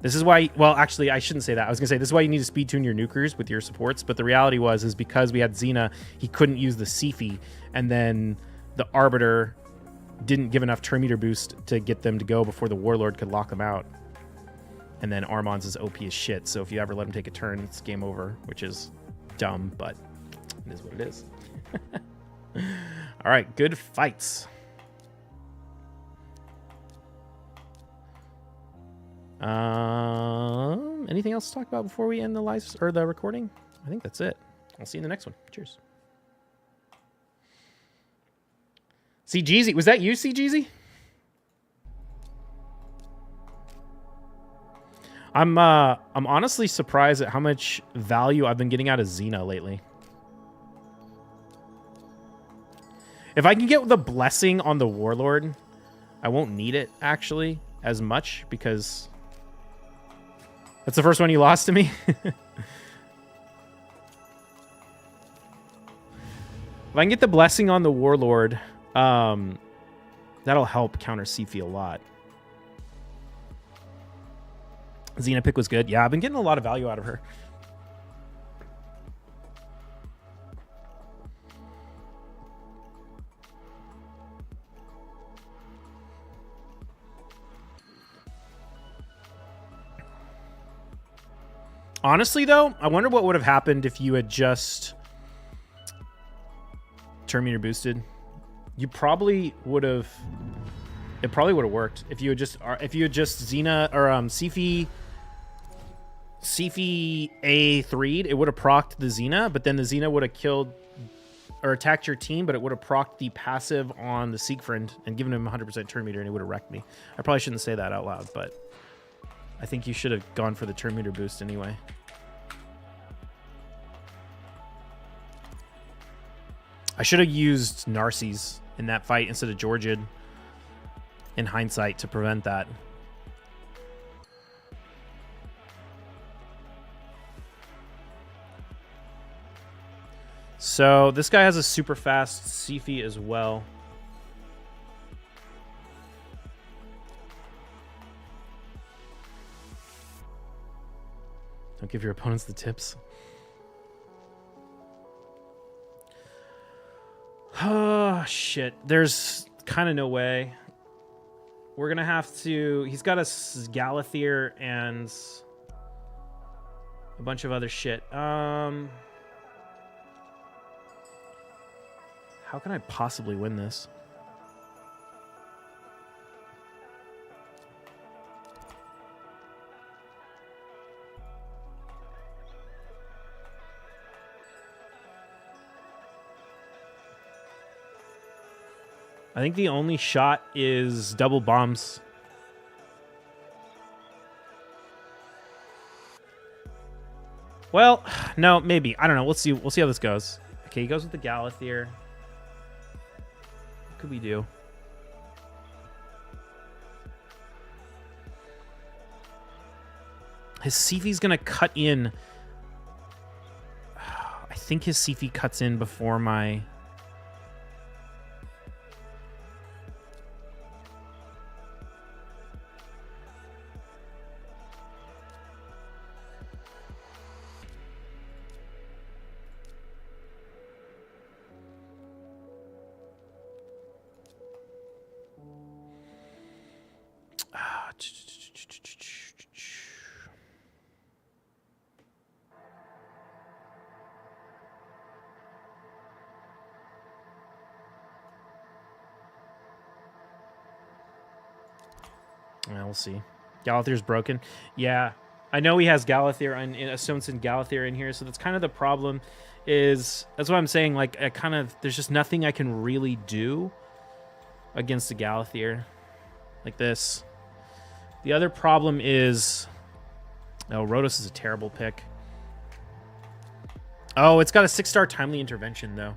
This is why, well, actually, I shouldn't say that. I was going to say, this is why you need to speed tune your nukers with your supports. But the reality is because we had Xena, he couldn't use the Sifi. And then the Arbiter didn't give enough turn meter boost to get them to go before the Warlord could lock them out. And then Armons is OP as shit. So if you ever let him take a turn, it's game over, which is dumb, but it is what it is. All right, good fights. Anything else to talk about before we end the live or the recording? I think that's it. I'll see you in the next one. Cheers. CGeezy, was that you, CGeezy? I'm honestly surprised at how much value I've been getting out of Xena lately. If I can get the blessing on the Warlord, I won't need it actually as much because that's the first one you lost to me. If I can get the blessing on the Warlord, That'll help counter Siphi a lot. Xena pick was good. Yeah, I've been getting a lot of value out of her. Honestly, though, I wonder what would have happened if you had just turn meter boosted. You probably would have. It probably would have worked if you had just Xena or Siphi A3'd. It would have procced the Xena, but then the Xena would have killed or attacked your team, but it would have procced the passive on the Siegfried and given him 100% turn meter, and it would have wrecked me. I probably shouldn't say that out loud, but I think you should have gone for the turn meter boost anyway. I should have used Narcisse in that fight instead of Georgid in hindsight to prevent that. So this guy has a super fast Siphi as well. Don't give your opponents the tips. Oh, shit. There's kind of no way. We're going to have to... He's got a Galathir and a bunch of other shit. How can I possibly win this? I think the only shot is double bombs. Well, no, maybe. I don't know. We'll see. We'll see how this goes. Okay, he goes with the Galathir. What could we do? His Siphi's going to cut in. I think his Siphi cuts in before my... We'll see. Galathir's broken. Yeah, I know he has Galathir and Astonson Galathir in here, so that's kind of the problem. That's what I'm saying. Like, there's just nothing I can really do against the Galathir like this. The other problem is, Rotos is a terrible pick. Oh, it's got a 6-star timely intervention though.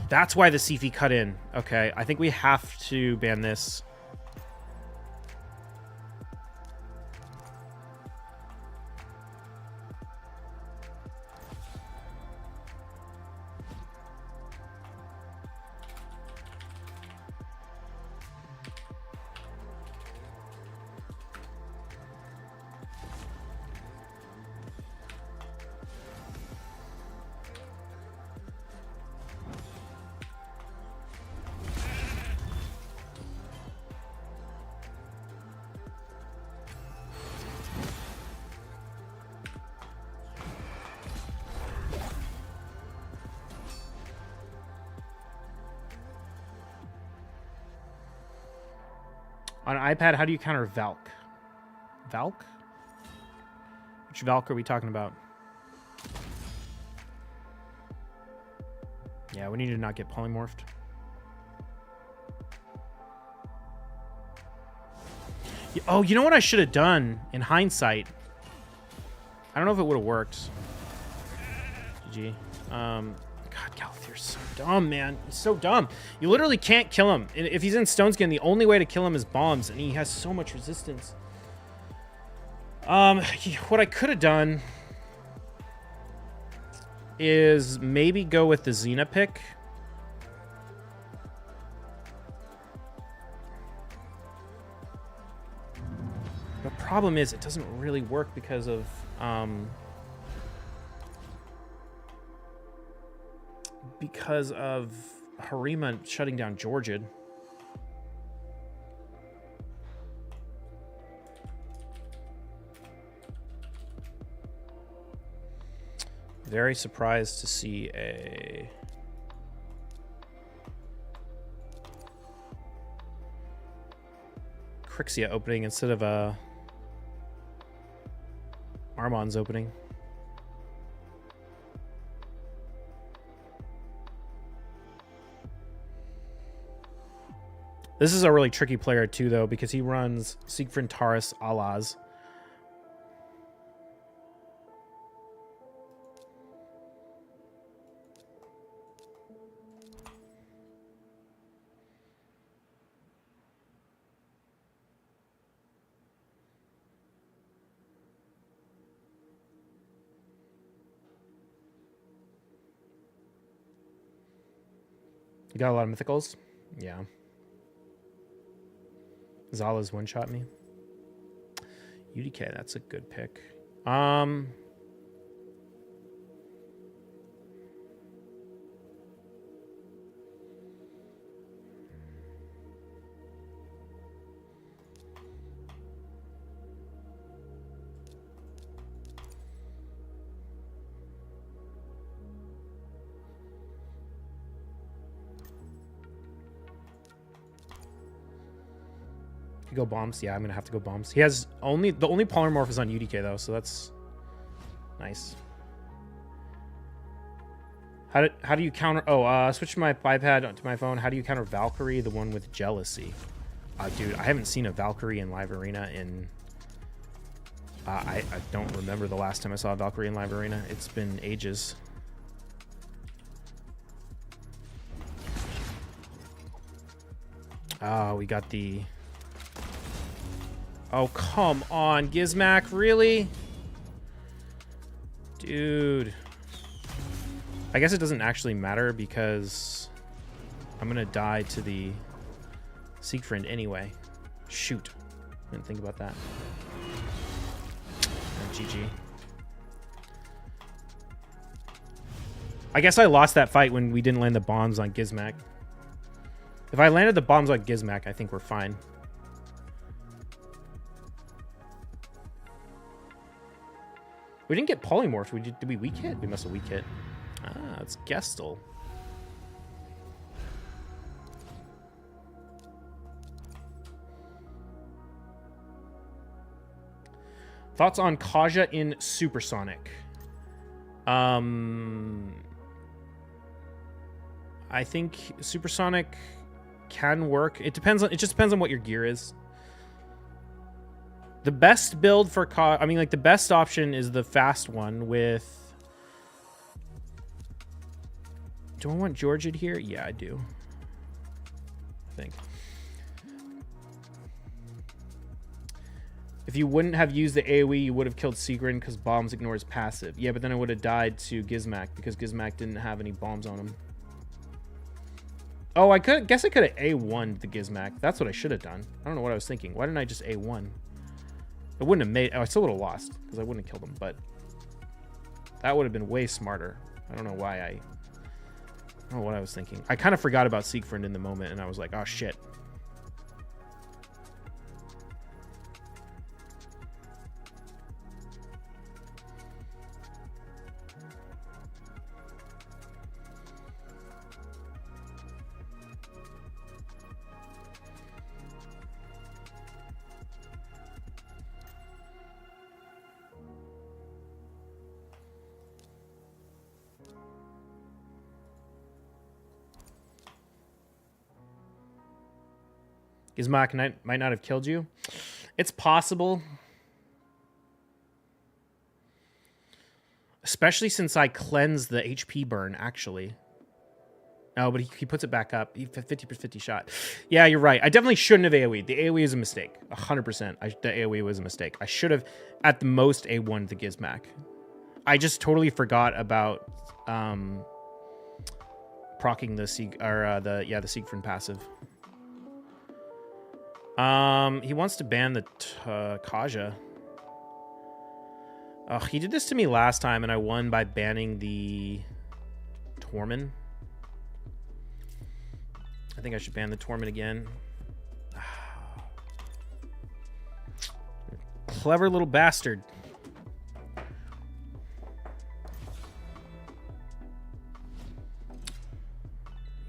That's why the Siphi cut in. Okay, I think we have to ban this. On iPad, how do you counter Valk? Valk? Which Valk are we talking about? Yeah, we need to not get polymorphed. Oh, you know what I should have done in hindsight? I don't know if it would have worked. GG. God, Galathir's so dumb, man. He's so dumb. You literally can't kill him. If he's in Stone Skin, the only way to kill him is bombs, and he has so much resistance. What I could have done is maybe go with the Xena pick. The problem is it doesn't really work because of Harima shutting down Georgid. Very surprised to see a Crixia opening instead of a Armon's opening. This is a really tricky player too, though, because he runs Siegfried, Taurus, Alaz. You got a lot of mythicals? Yeah. Zala's one-shot me. UDK, that's a good pick. Go bombs. Yeah, I'm gonna have to go bombs. He has the only polymorph is on UDK though, so that's nice. How do you counter? Oh, switch my iPad to my phone. How do you counter Valkyrie, the one with jealousy? Dude, I haven't seen a Valkyrie in Live Arena in. I don't remember the last time I saw a Valkyrie in Live Arena. It's been ages. We got the. Oh, come on, Gizmac, really? Dude. I guess it doesn't actually matter because I'm going to die to the Siegfried anyway. Shoot. Didn't think about that. Oh, GG. I guess I lost that fight when we didn't land the bombs on Gizmac. If I landed the bombs on Gizmac, I think we're fine. We didn't get polymorphed. Did we weak hit? We must have weak hit. Ah, it's Gestel. Thoughts on Kaja in Supersonic? I think Supersonic can work. It just depends on what your gear is. The best build for the best option is the fast one with... Do I want Georgid here? Yeah, I do. I think. If you wouldn't have used the AoE, you would have killed Sigrun because bombs ignores passive. Yeah, but then I would have died to Gizmac because Gizmac didn't have any bombs on him. Oh, guess I could have A1'd the Gizmac. That's what I should have done. I don't know what I was thinking. Why didn't I just A1? It wouldn't have made... Oh, I still would have lost because I wouldn't have killed him, but that would have been way smarter. I don't know why I don't know what I was thinking. I kind of forgot about Siegfried in the moment, and I was like, oh, shit. Gizmac might not have killed you. It's possible. Especially since I cleansed the HP burn, actually. No, but he puts it back up. He 50/50 shot. Yeah, you're right. I definitely shouldn't have AoE. The AoE is a mistake. 100%. The AoE was a mistake. I should have, at the most, A1 the Gizmac. I just totally forgot about proccing the the Siegfried passive. He wants to ban the Kaja. Ugh, he did this to me last time, and I won by banning the Tormund. I think I should ban the Tormund again. Clever little bastard.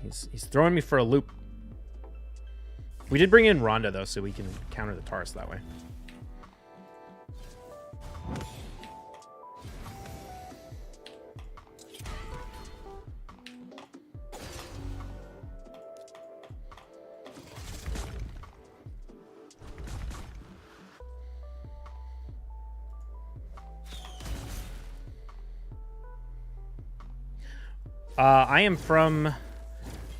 He's throwing me for a loop. We did bring in Rhonda, though, so we can counter the Taurus that way. I am from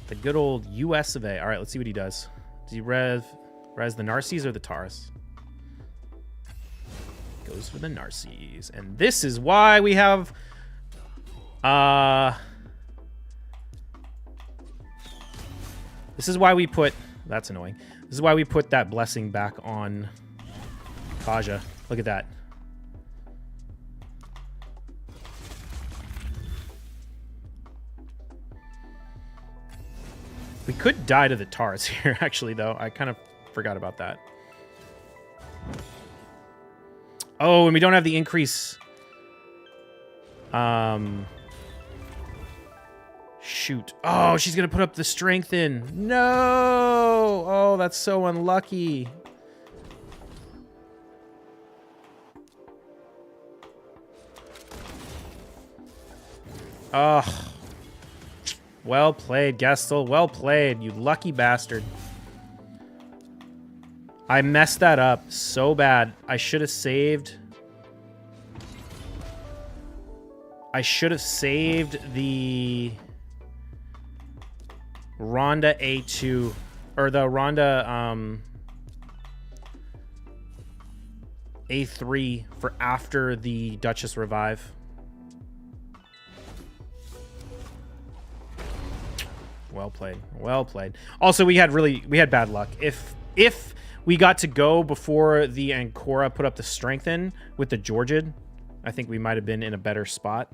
the good old US of A. All right, let's see what he does. Does he res the Narcies or the Taurus? Goes for the Narcies. And this is why we have... This is why we put... That's annoying. This is why we put that blessing back on Kaja. Look at that. We could die to the Taurus here, actually, though. I kind of forgot about that. Oh, and we don't have the increase. Shoot. Oh, she's going to put up the strength in. No! Oh, that's so unlucky. Ugh. Well played, Gestel. Well played, you lucky bastard. I messed that up so bad. I should have saved... I should have saved the... Rhonda A2... Or the Rhonda, A3 for after the Duchess revive. Well played. Well played. Also, we had bad luck. If we got to go before the Ancora put up the strength in with the Georgid, I think we might have been in a better spot.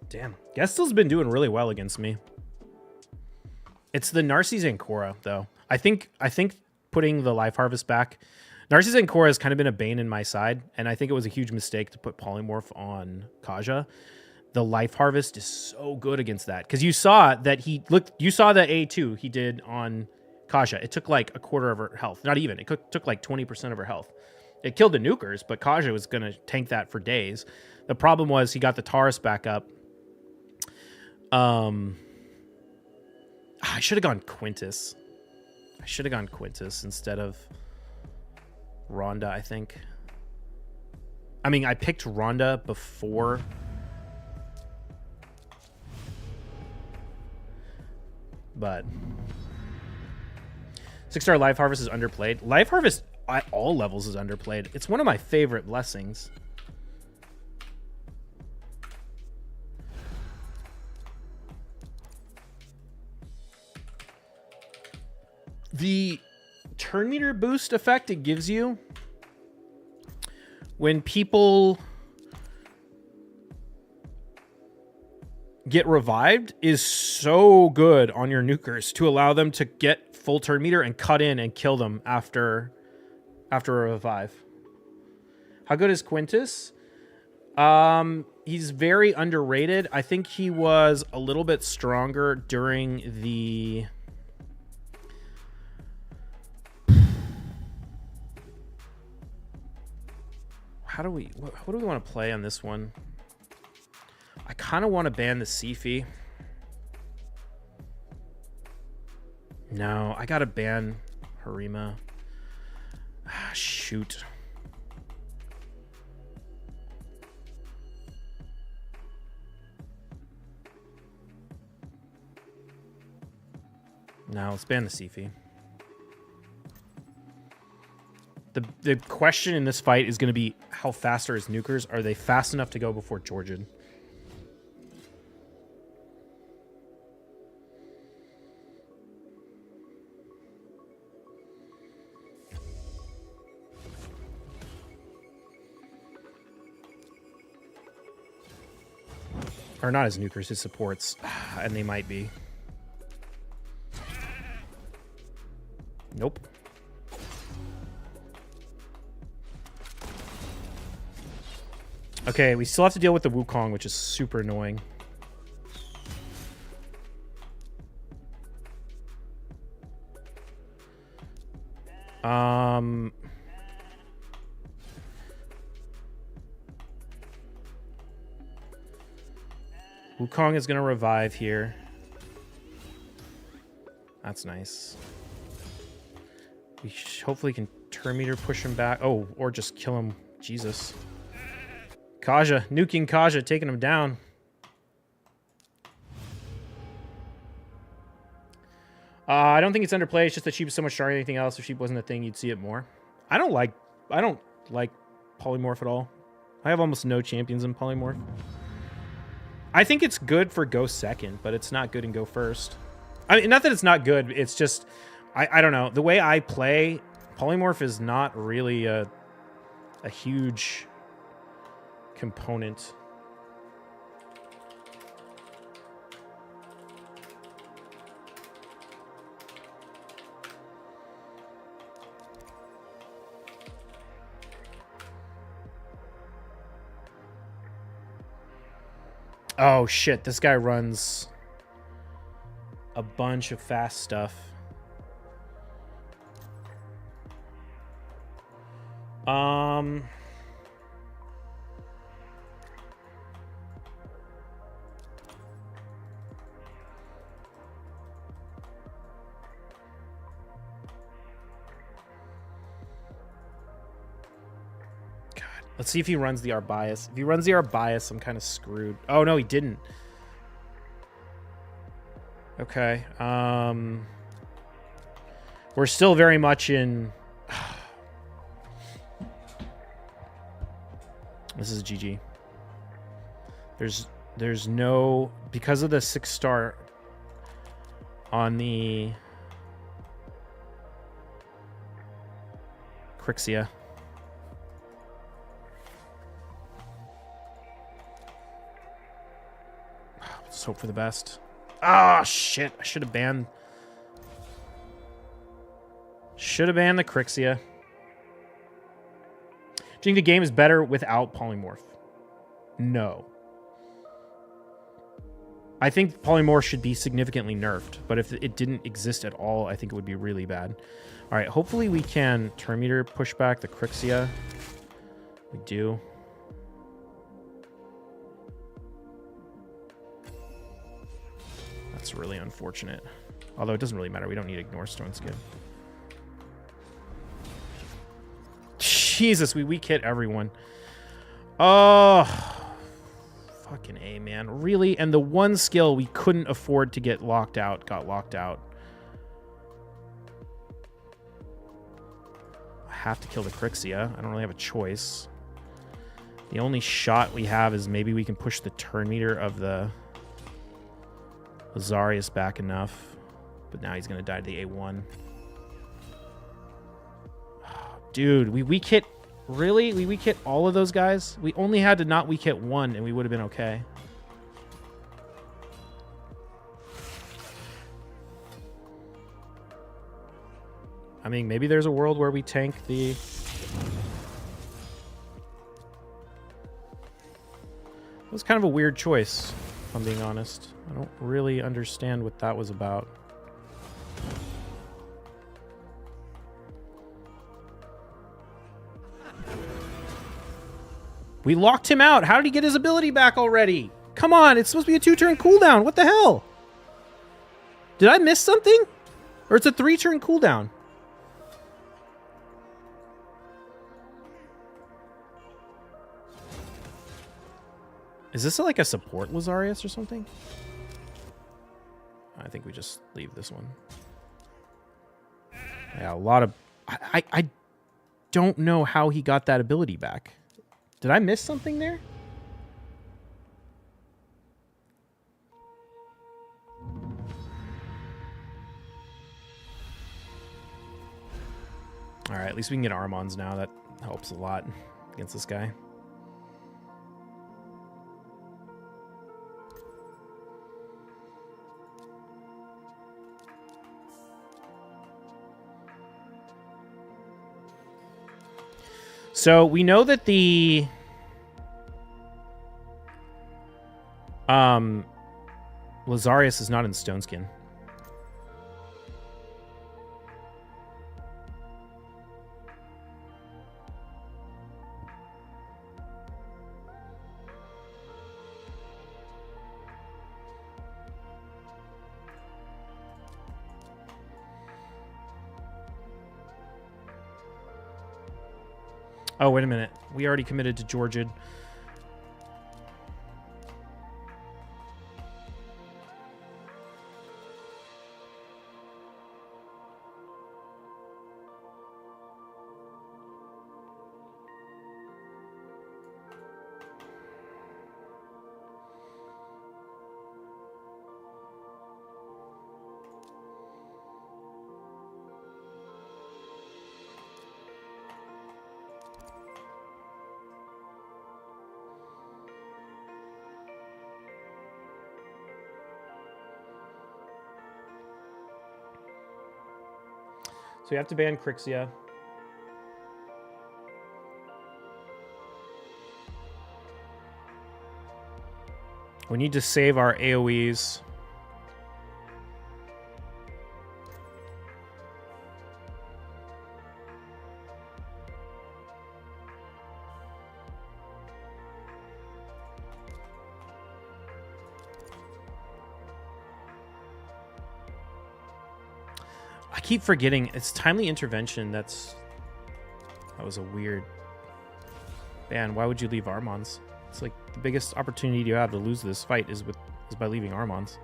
Damn. Gestel's been doing really well against me. It's the Narcies Ancora, though. I think putting the Life Harvest back... Narcissus Ancora has kind of been a bane in my side, and I think it was a huge mistake to put Polymorph on Kaja. The Life Harvest is so good against that, because you saw that you saw the A2 he did on Kaja. It took like a quarter of her health. Not even. It took like 20% of her health. It killed the nukers, but Kaja was going to tank that for days. The problem was he got the Taurus back up. I should have gone Quintus. I should have gone Quintus instead of... Rhonda, I think. I mean, I picked Rhonda before. But 6-star Life Harvest is underplayed. Life Harvest at all levels is underplayed. It's one of my favorite blessings. The turn meter boost effect it gives you when people get revived is so good on your nukers to allow them to get full turn meter and cut in and kill them after a revive. How good is Quintus? He's very underrated. I think he was a little bit stronger during the... What do we want to play on this one? I kind of want to ban the Sifi. No, I gotta ban Harima. Ah, shoot. No, let's ban the Siphi. The question in this fight is going to be how fast are his nukers? Are they fast enough to go before Georgian? Or not his nukers, his supports. And they might be. Nope. Okay, we still have to deal with the Wukong, which is super annoying. Wukong is going to revive here. That's nice. We hopefully can turn meter push him back. Oh, or just kill him. Jesus. Kaja, nuking Kaja, taking him down. I don't think it's underplay. It's just that Sheep is so much stronger than anything else. If Sheep wasn't a thing, you'd see it more. I don't like Polymorph at all. I have almost no champions in Polymorph. I think it's good for go second, but it's not good in go first. I mean, not that it's not good. It's just, I don't know. The way I play, Polymorph is not really a huge component. Oh shit, this guy runs a bunch of fast stuff. Let's see if he runs the Arbias. If he runs the Arbias, I'm kind of screwed. Oh, no, he didn't. Okay. We're still very much in... This is GG. There's no... Because of the 6-star on the... Crixia. Let's hope for the best. Ah, shit. I should have banned... Should have banned the Crixia. Do you think the game is better without Polymorph? No. I think Polymorph should be significantly nerfed, but if it didn't exist at all, I think it would be really bad. All right, hopefully we can turn meter push back the Crixia. We do. That's really unfortunate. Although it doesn't really matter. We don't need Ignore Stone Skin. Jesus, we weak hit everyone. Oh, fucking A, man. Really? And the one skill we couldn't afford to get locked out got locked out. I have to kill the Crixia. I don't really have a choice. The only shot we have is maybe we can push the turn meter of the Azarius back enough. But now he's going to die to the A1. Dude, we weak hit... Really? We weak hit all of those guys? We only had to not weak hit one and we would have been okay. I mean, maybe there's a world where we tank the... It was kind of a weird choice, if I'm being honest. I don't really understand what that was about. We locked him out. How did he get his ability back already? Come on, it's supposed to be a 2-turn cooldown. What the hell? Did I miss something? Or it's a 3-turn cooldown? Is this like a support Lazarius or something? I think we just leave this one. Yeah, a lot of... I don't know how he got that ability back. Did I miss something there? All right, at least we can get Armons now. That helps a lot against this guy. So we know that the Lazarius is not in Stoneskin. Oh, wait a minute. We already committed to Georgid. So you have to ban Crixia. We need to save our AoEs. I keep forgetting it's timely intervention. That was a weird ban. Why would you leave Armons? It's like the biggest opportunity you have to lose this fight is by leaving Armons.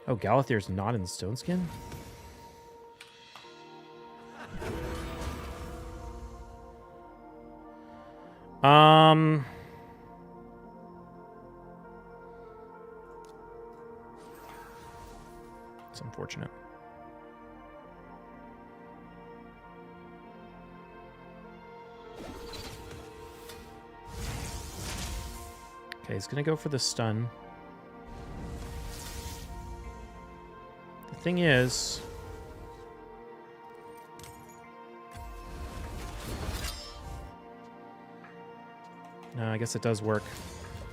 Oh, Galathier's not in Stoneskin? It's unfortunate. Okay, he's gonna go for the stun. The thing is... No, I guess it does work.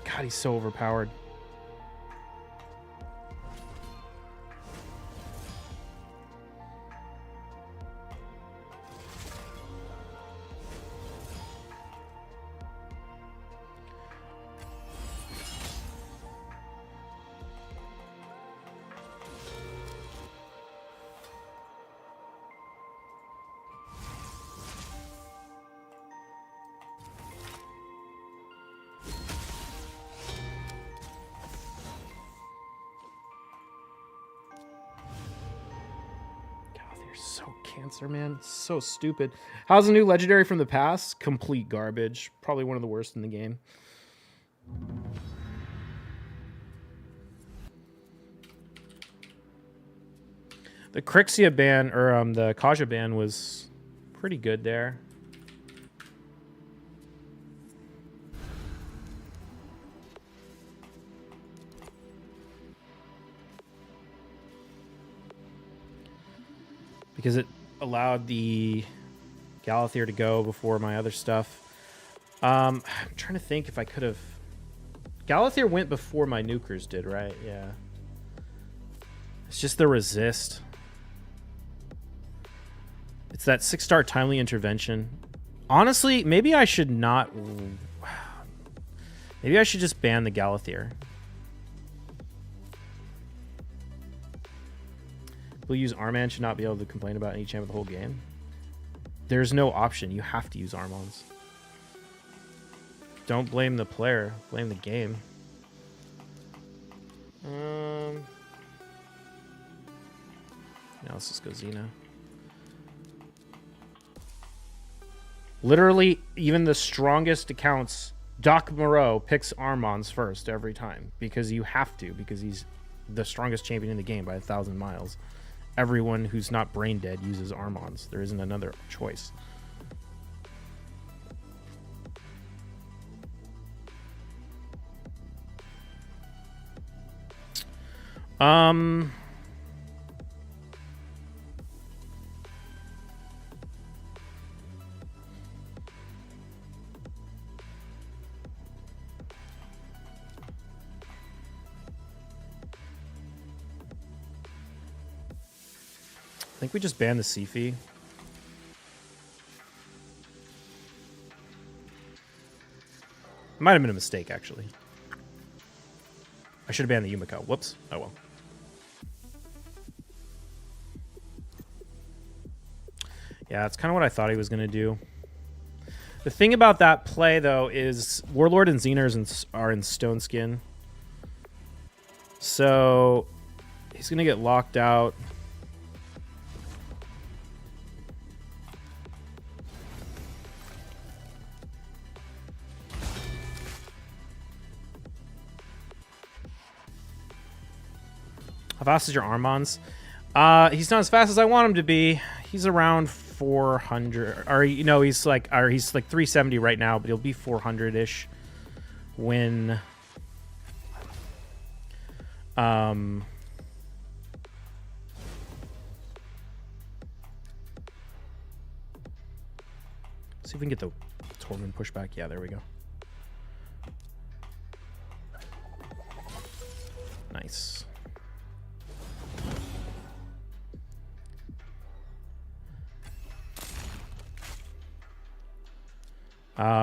God, he's so overpowered. So cancer, man. So stupid. How's the new legendary from the past? Complete garbage. Probably one of the worst in the game. The Crixia ban, or the Kaja ban was pretty good there. Because it allowed the Galathier to go before my other stuff. I'm trying to think if I could have... Galathier went before my nukers did, right? Yeah. It's just the resist. It's that 6-star timely intervention. Honestly, maybe I should not... Maybe I should just ban the Galathier. Will use Arman should not be able to complain about any champ of the whole game. There's no option. You have to use Armons. Don't blame the player. Blame the game. Now let's just go Xena. Literally, even the strongest accounts, Doc Moreau picks Armons first every time because you have to, because he's the strongest champion in the game by 1,000 miles. Everyone who's not brain dead uses Armons. There isn't another choice. I think we just banned the Sifi. Might have been a mistake, actually. I should have banned the Yumiko. Whoops. Oh well. Yeah, that's kind of what I thought he was going to do. The thing about that play, though, is Warlord and Xena are in Stone Skin. So he's going to get locked out. How fast is your Armons? He's not as fast as I want him to be. He's around 400, or you know, he's like 370 right now, but he'll be 400-ish when see if we can get the Tormund pushback. Yeah, there we go. Nice.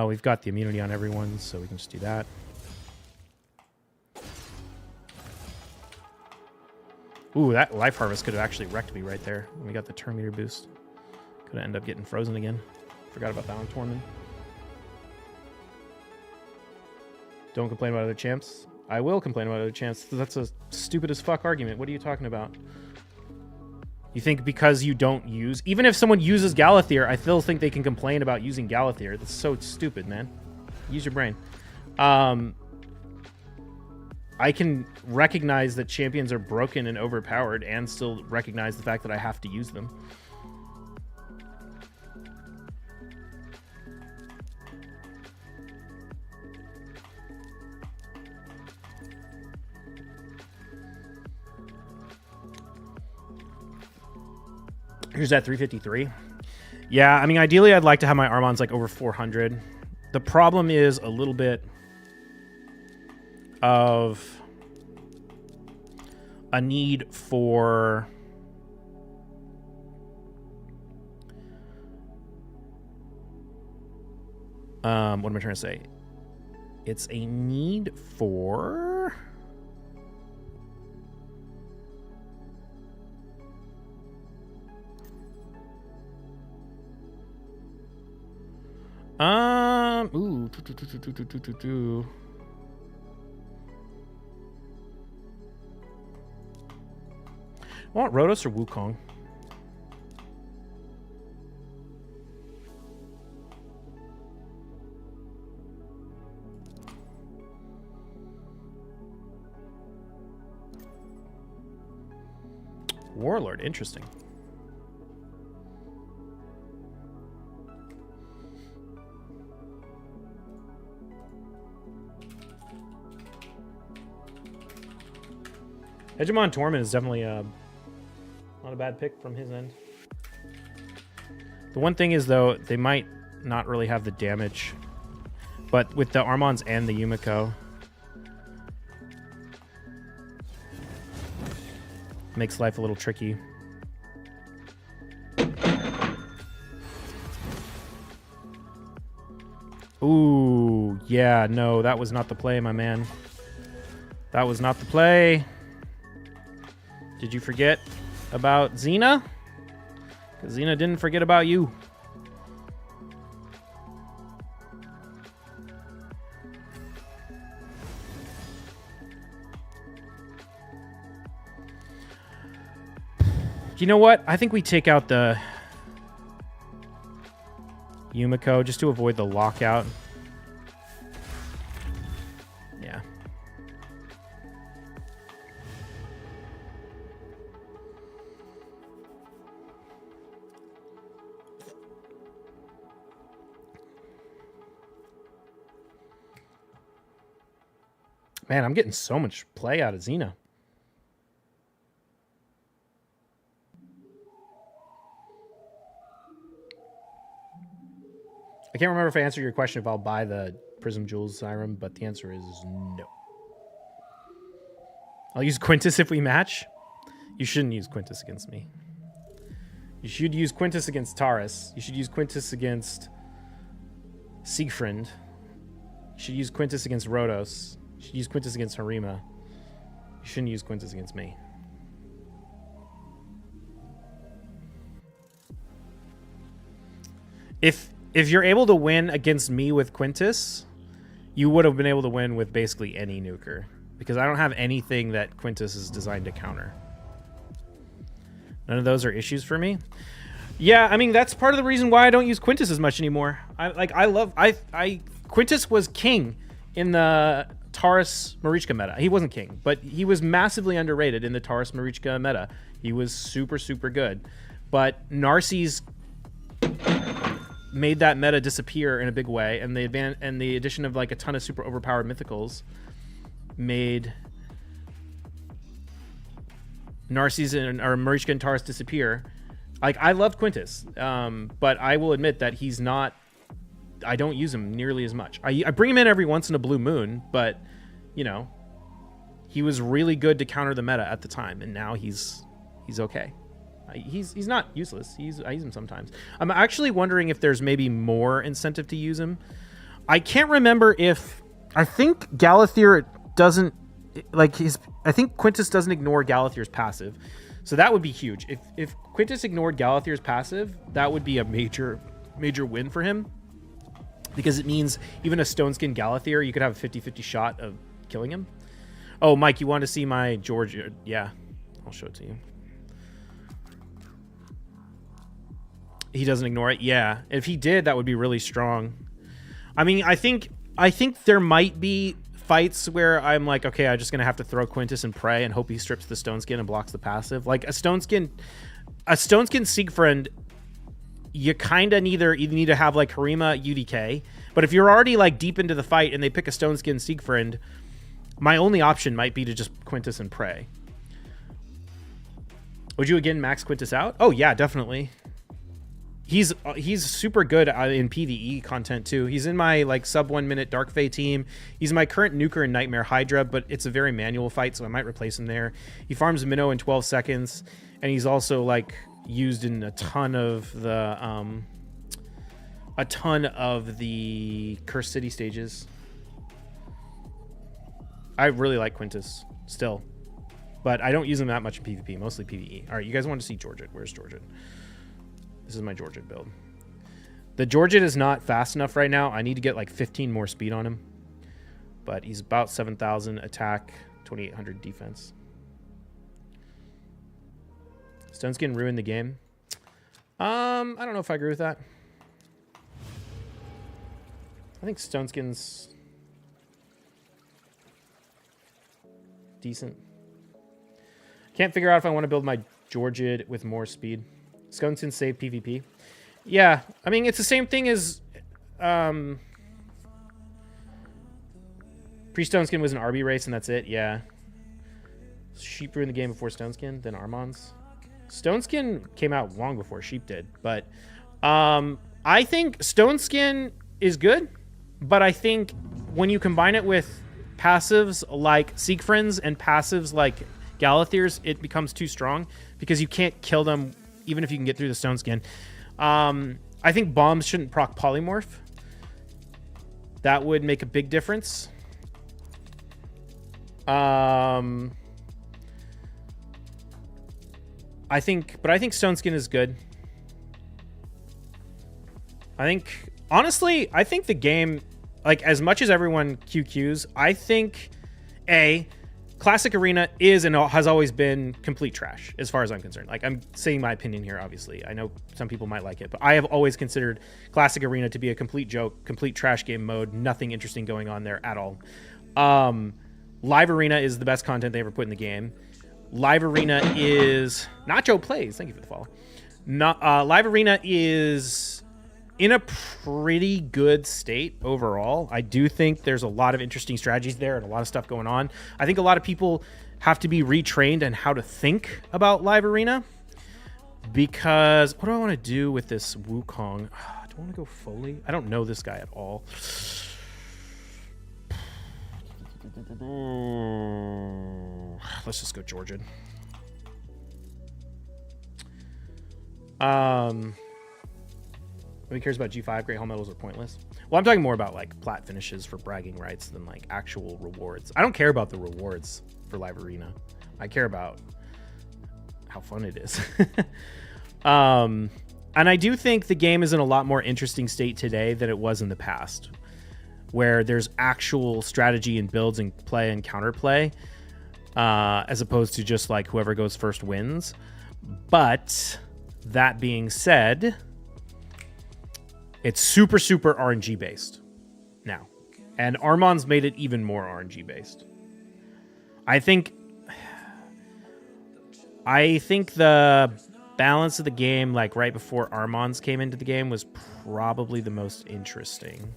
We've got the immunity on everyone, so we can just do that. Ooh, that Life Harvest could have actually wrecked me right there. We got the turn meter boost. Could have ended up getting frozen again. Forgot about that on Tormund. Don't complain about other champs. I will complain about other champs. That's a stupid as fuck argument. What are you talking about? You think because you don't use... Even if someone uses Galathir, I still think they can complain about using Galathir. That's so stupid, man. Use your brain. I can recognize that champions are broken and overpowered and still recognize the fact that I have to use them. Here's that 353. Yeah, I mean, ideally, I'd like to have my Armons like over 400. The problem is a little bit of a need for what am I trying to say? It's a need for ooh, I want Rotos or Wukong? Warlord, interesting. Hegemon Tormund is definitely not a bad pick from his end. The one thing is, though, they might not really have the damage, but with the Armons and the Yumiko, makes life a little tricky. Ooh, yeah, no, that was not the play, my man. That was not the play. Did you forget about Xena? Because Xena didn't forget about you. You know what? I think we take out the Yumiko just to avoid the lockout. Yeah. Man, I'm getting so much play out of Xena. I can't remember if I answered your question if I'll buy the Prism Jewels Zyram, but the answer is no. I'll use Quintus if we match. You shouldn't use Quintus against me. You should use Quintus against Taurus. You should use Quintus against Siegfried. You should use Quintus against Rhodos. You should use Quintus against Harima. You shouldn't use Quintus against me. If you're able to win against me with Quintus, you would have been able to win with basically any nuker. Because I don't have anything that Quintus is designed to counter. None of those are issues for me. Yeah, I mean, that's part of the reason why I don't use Quintus as much anymore. Quintus was king in the Taurus Marichka meta. He wasn't king, but he was massively underrated in the Taurus Marichka meta. He was super, super good. But Narses made that meta disappear in a big way, and the addition of like a ton of super overpowered mythicals made Narses or Marichka and Taurus disappear. Like, I loved Quintus, but I will admit that he's not. I don't use him nearly as much. I bring him in every once in a blue moon, but you know, he was really good to counter the meta at the time, and now he's okay. He's not useless. I use him sometimes. I'm actually wondering if there's maybe more incentive to use him. I can't remember if I think Galathir doesn't like his. I think Quintus doesn't ignore Galathir's passive, so that would be huge. If Quintus ignored Galathir's passive, that would be a major win for him, because it means even a Stone Skin Galathir, you could have a 50-50 shot of killing him. Oh, Mike, you want to see my George? Yeah, I'll show it to you. He doesn't ignore it. Yeah, if he did, that would be really strong. I mean, I think there might be fights where I'm like, okay, I'm just gonna have to throw Quintus and pray and hope he strips the Stone Skin and blocks the passive. Like a Stone Skin Siegfried, you kind of either need to have like Harima UDK, but if you're already like deep into the fight and they pick a Stone Skin Siegfried, my only option might be to just Quintus and pray. Would you again max Quintus out? Oh yeah, definitely. He's super good in PvE content too. He's in my like sub 1 minute Dark Fae team. He's my current nuker and Nightmare Hydra, but it's a very manual fight, so I might replace him there. He farms Minnow in 12 seconds, and he's also like used in a ton of the Cursed City stages. I really like Quintus still, but I don't use him that much in PvP, mostly PvE. All right, you guys want to see Georgette? Where's Georgette? This is my Georgette build. The Georgette is not fast enough right now. I need to get like 15 more speed on him. But he's about 7,000 attack, 2,800 defense. Stone Skin ruined the game. I don't know if I agree with that. I think Stone Skin's decent. Can't figure out if I want to build my Georgette with more speed. Stone Skin save PvP. Yeah, I mean, it's the same thing as pre-Stone Skin was an RB race and that's it. Yeah. Sheep ruined the game before Stone Skin, then Armons. Stone Skin came out long before Sheep did, but I think Stone Skin is good, but I think when you combine it with passives like Siegfrieds and passives like Galathirs, it becomes too strong because you can't kill them even if you can get through the Stone Skin. I think bombs shouldn't proc Polymorph. That would make a big difference. I think Stone Skin is good. Honestly, I think the game, like as much as everyone QQs, I think Classic Arena is and has always been complete trash as far as I'm concerned. Like, I'm saying my opinion here, obviously. I know some people might like it, but I have always considered Classic Arena to be a complete joke, complete trash game mode, nothing interesting going on there at all. Live Arena is the best content they ever put in the game. Live Arena is... Nacho Plays, thank you for the follow. Live Arena is in a pretty good state overall. I do think there's a lot of interesting strategies there and a lot of stuff going on. I think a lot of people have to be retrained on how to think about Live Arena, because what do I want to do with this Wukong? Do I want to go Foley? I don't know this guy at all. Let's just go Georgian. Nobody cares about G5. Great Hall medals are pointless. Well, I'm talking more about like plat finishes for bragging rights than like actual rewards. I don't care about the rewards for Live Arena. I care about how fun it is. And I do think the game is in a lot more interesting state today than it was in the past, where there's actual strategy and builds and play and counterplay, as opposed to just like whoever goes first wins. But that being said, it's super RNG based now, and Armon's made it even more RNG based. I think the balance of the game, like right before Armon's came into the game, was probably the most interesting.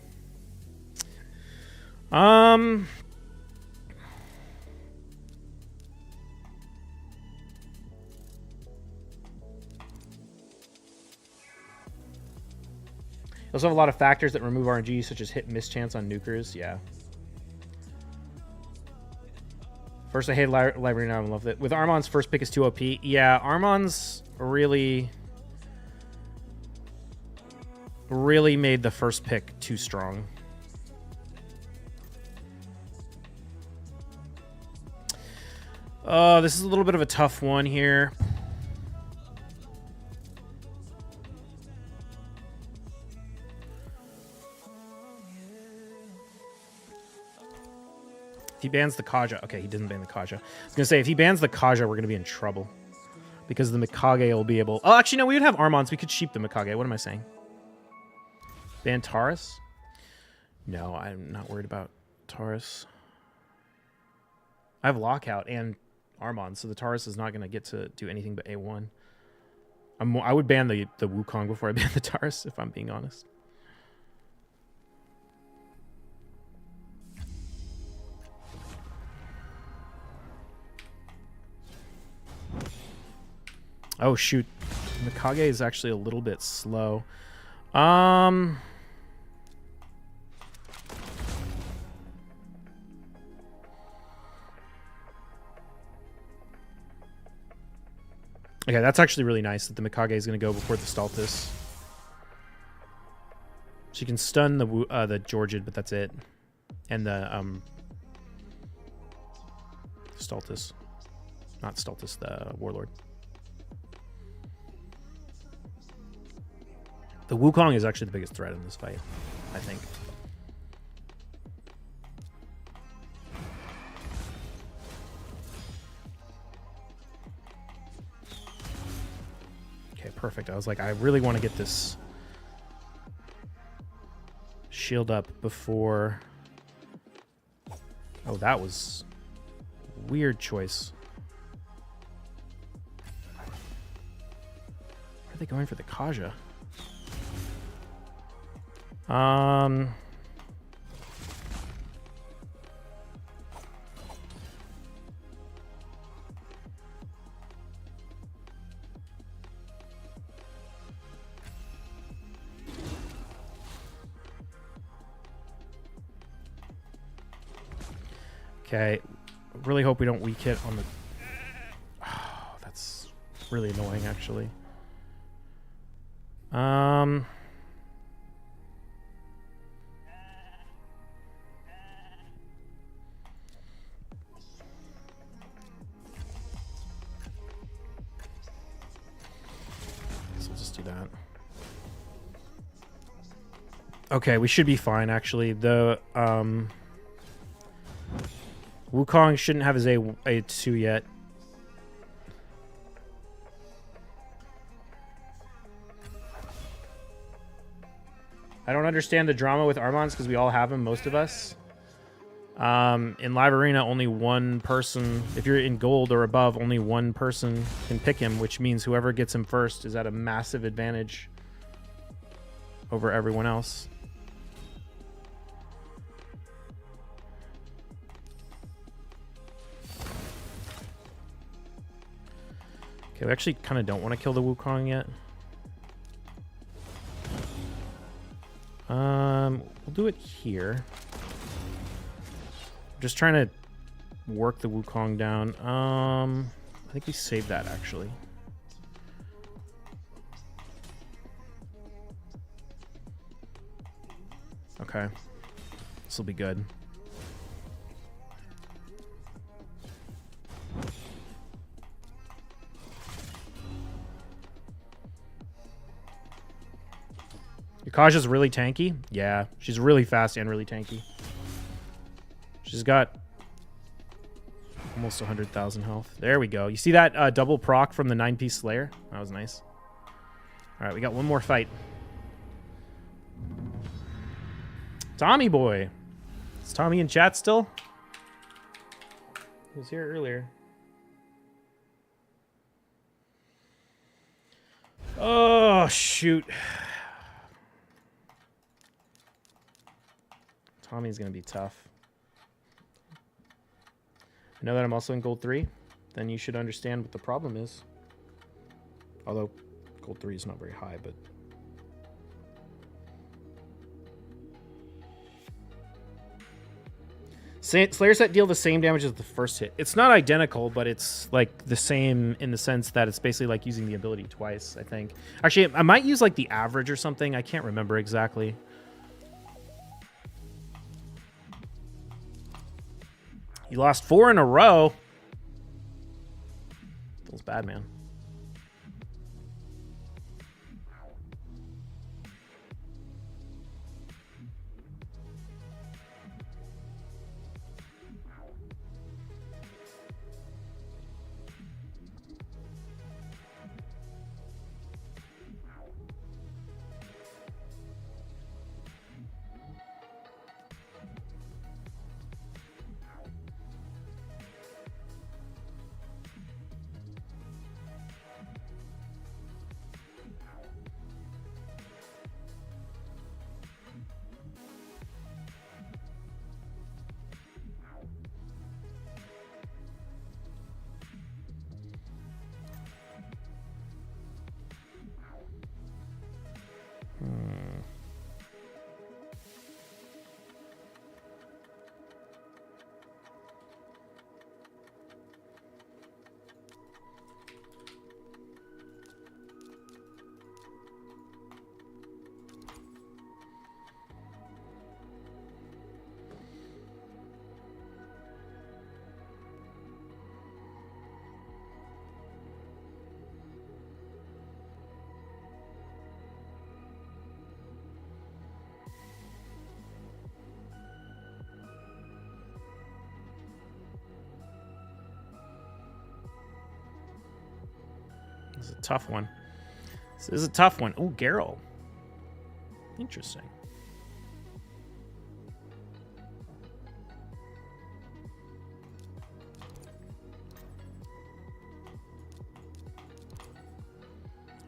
Also have a lot of factors that remove RNG, such as hit and miss chance on nukers. Yeah. First, I hate Library, now I love it. With Armon's first pick is 2 OP. Yeah, Armon's really made the first pick too strong. This is a little bit of a tough one here. If he bans the Kaja... Okay, he didn't ban the Kaja. I was going to say, if he bans the Kaja, we're going to be in trouble. Because the Mikage will be able... Oh, actually, no, we would have Armons. We could sheep the Mikage. What am I saying? Ban Taurus? No, I'm not worried about Taurus. I have Lockout and Armon, so the Taurus is not going to get to do anything but A1. I would ban the Wukong before I ban the Taurus, if I'm being honest. Oh, shoot. Mikage is actually a little bit slow. Okay, that's actually really nice that the Mikage is going to go before the Stultus. She can stun the Georgid, but that's it. And the Stultus. Not Stultus, the Warlord. The Wukong is actually the biggest threat in this fight, I think. Okay, perfect. I was like, I really want to get this shield up before... Oh, that was a weird choice. Why are they going for the Kaja? Okay, really hope we don't weak hit on the... Oh, that's really annoying, actually. Okay, we should be fine, actually. The Wukong shouldn't have his A2 yet. I don't understand the drama with Armans because we all have him, most of us. In Live Arena, only one person, if you're in gold or above, only one person can pick him, which means whoever gets him first is at a massive advantage over everyone else. Okay, we actually kind of don't want to kill the Wukong yet. We'll do it here. Just trying to work the Wukong down. I think we saved that actually. Okay, this will be good. Yukasha's really tanky. Yeah, she's really fast and really tanky. She's got almost 100,000 health. There we go. You see that double proc from the 9-piece Slayer? That was nice. All right, we got one more fight. Tommy boy. Is Tommy in chat still? He was here earlier. Oh, shoot. Tommy's going to be tough. Now that I'm also in gold 3, then you should understand what the problem is. Although gold 3 is not very high, but... Slayer set deal the same damage as the first hit. It's not identical, but it's like the same in the sense that it's basically like using the ability twice, I think. Actually, I might use like the average or something. I can't remember exactly. You lost 4 in a row. Feels bad, man. This is a tough one. This is a tough one. Oh, Garrow. Interesting.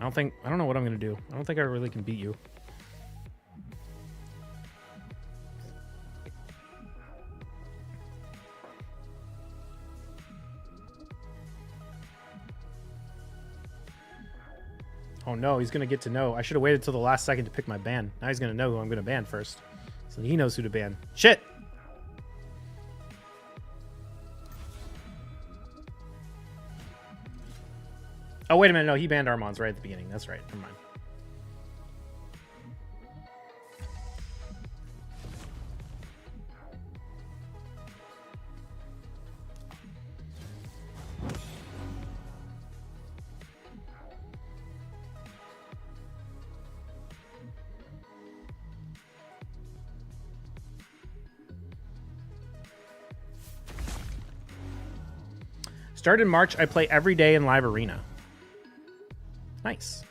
I don't know what I'm going to do. I don't think I really can beat you. Oh no, he's going to get to know. I should have waited till the last second to pick my ban. Now he's going to know who I'm going to ban first. So he knows who to ban. Shit! Oh, wait a minute. No, he banned Armans right at the beginning. That's right. Never mind. Started in March. I play every day in live arena. Nice.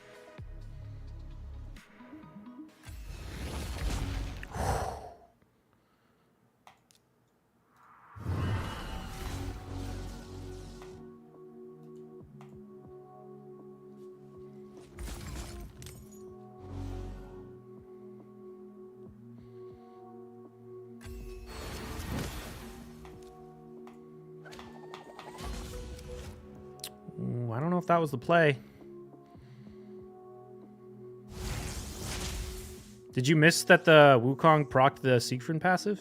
Ooh, I don't know if that was the play. Did you miss that the Wukong procced the Siegfried passive?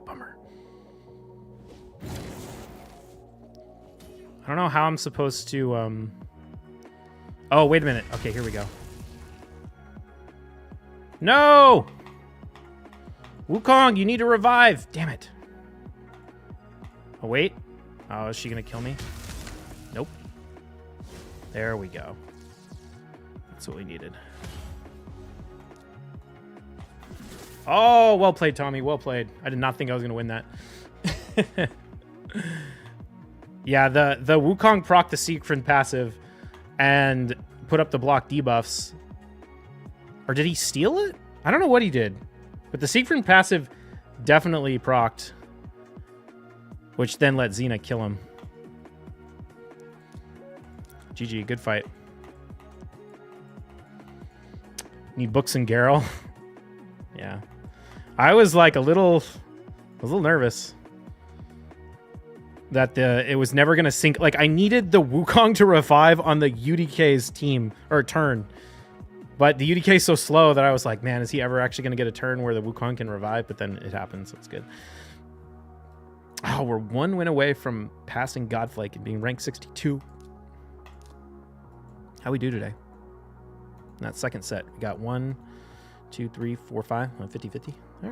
Bummer. I don't know how I'm supposed to, Oh, wait a minute. Okay, here we go. No! Wukong, you need to revive. Damn it. Oh, wait. Oh, is she going to kill me? Nope. There we go. That's what we needed. Oh, well played, Tommy. Well played. I did not think I was going to win that. Yeah, the Wukong proc the Siegfried passive and put up the block debuffs. Or did he steal it? I don't know what he did. But the Siegfried passive definitely procced, which then let Xena kill him. GG, good fight. Need books and Garrel. Yeah. I was like a little nervous that it was never going to sync. Like, I needed the Wukong to revive on the UDK's team or turn. But the UDK is so slow that I was like, man, is he ever actually going to get a turn where the Wukong can revive? But then it happens, so it's good. Oh, we're one win away from passing Godflake and being ranked 62. How we do today? In that second set, we got 1, 2, 3, 4, 5, 50-50. All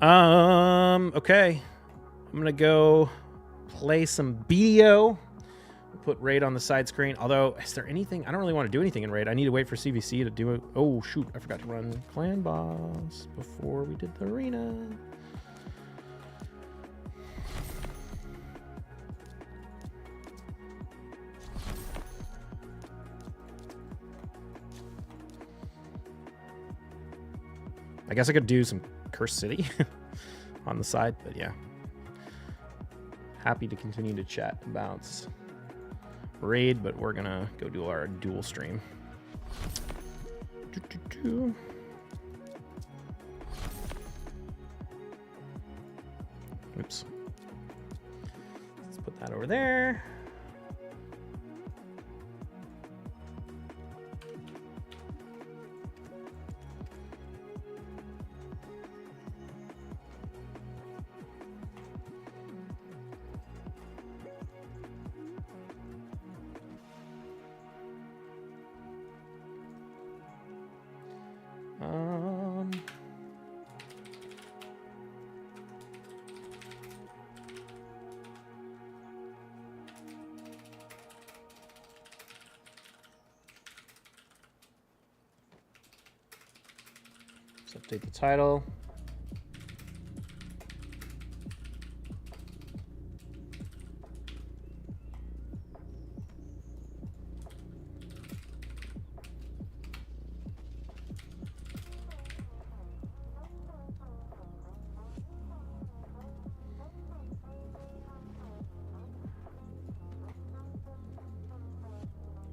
right. Okay. I'm gonna go play some BDO. Put raid on the side screen. Although, is there anything? I don't really want to do anything in raid. I need to wait for CVC to do it. Oh shoot! I forgot to run Clan Boss before we did the arena. I guess I could do some Cursed City on the side, but yeah. Happy to continue to chat about raid, but we're gonna go do our dual stream. Oops. Let's put that over there. Let's update the title.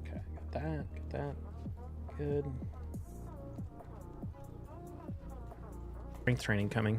Okay, got that. Good. Strength training coming.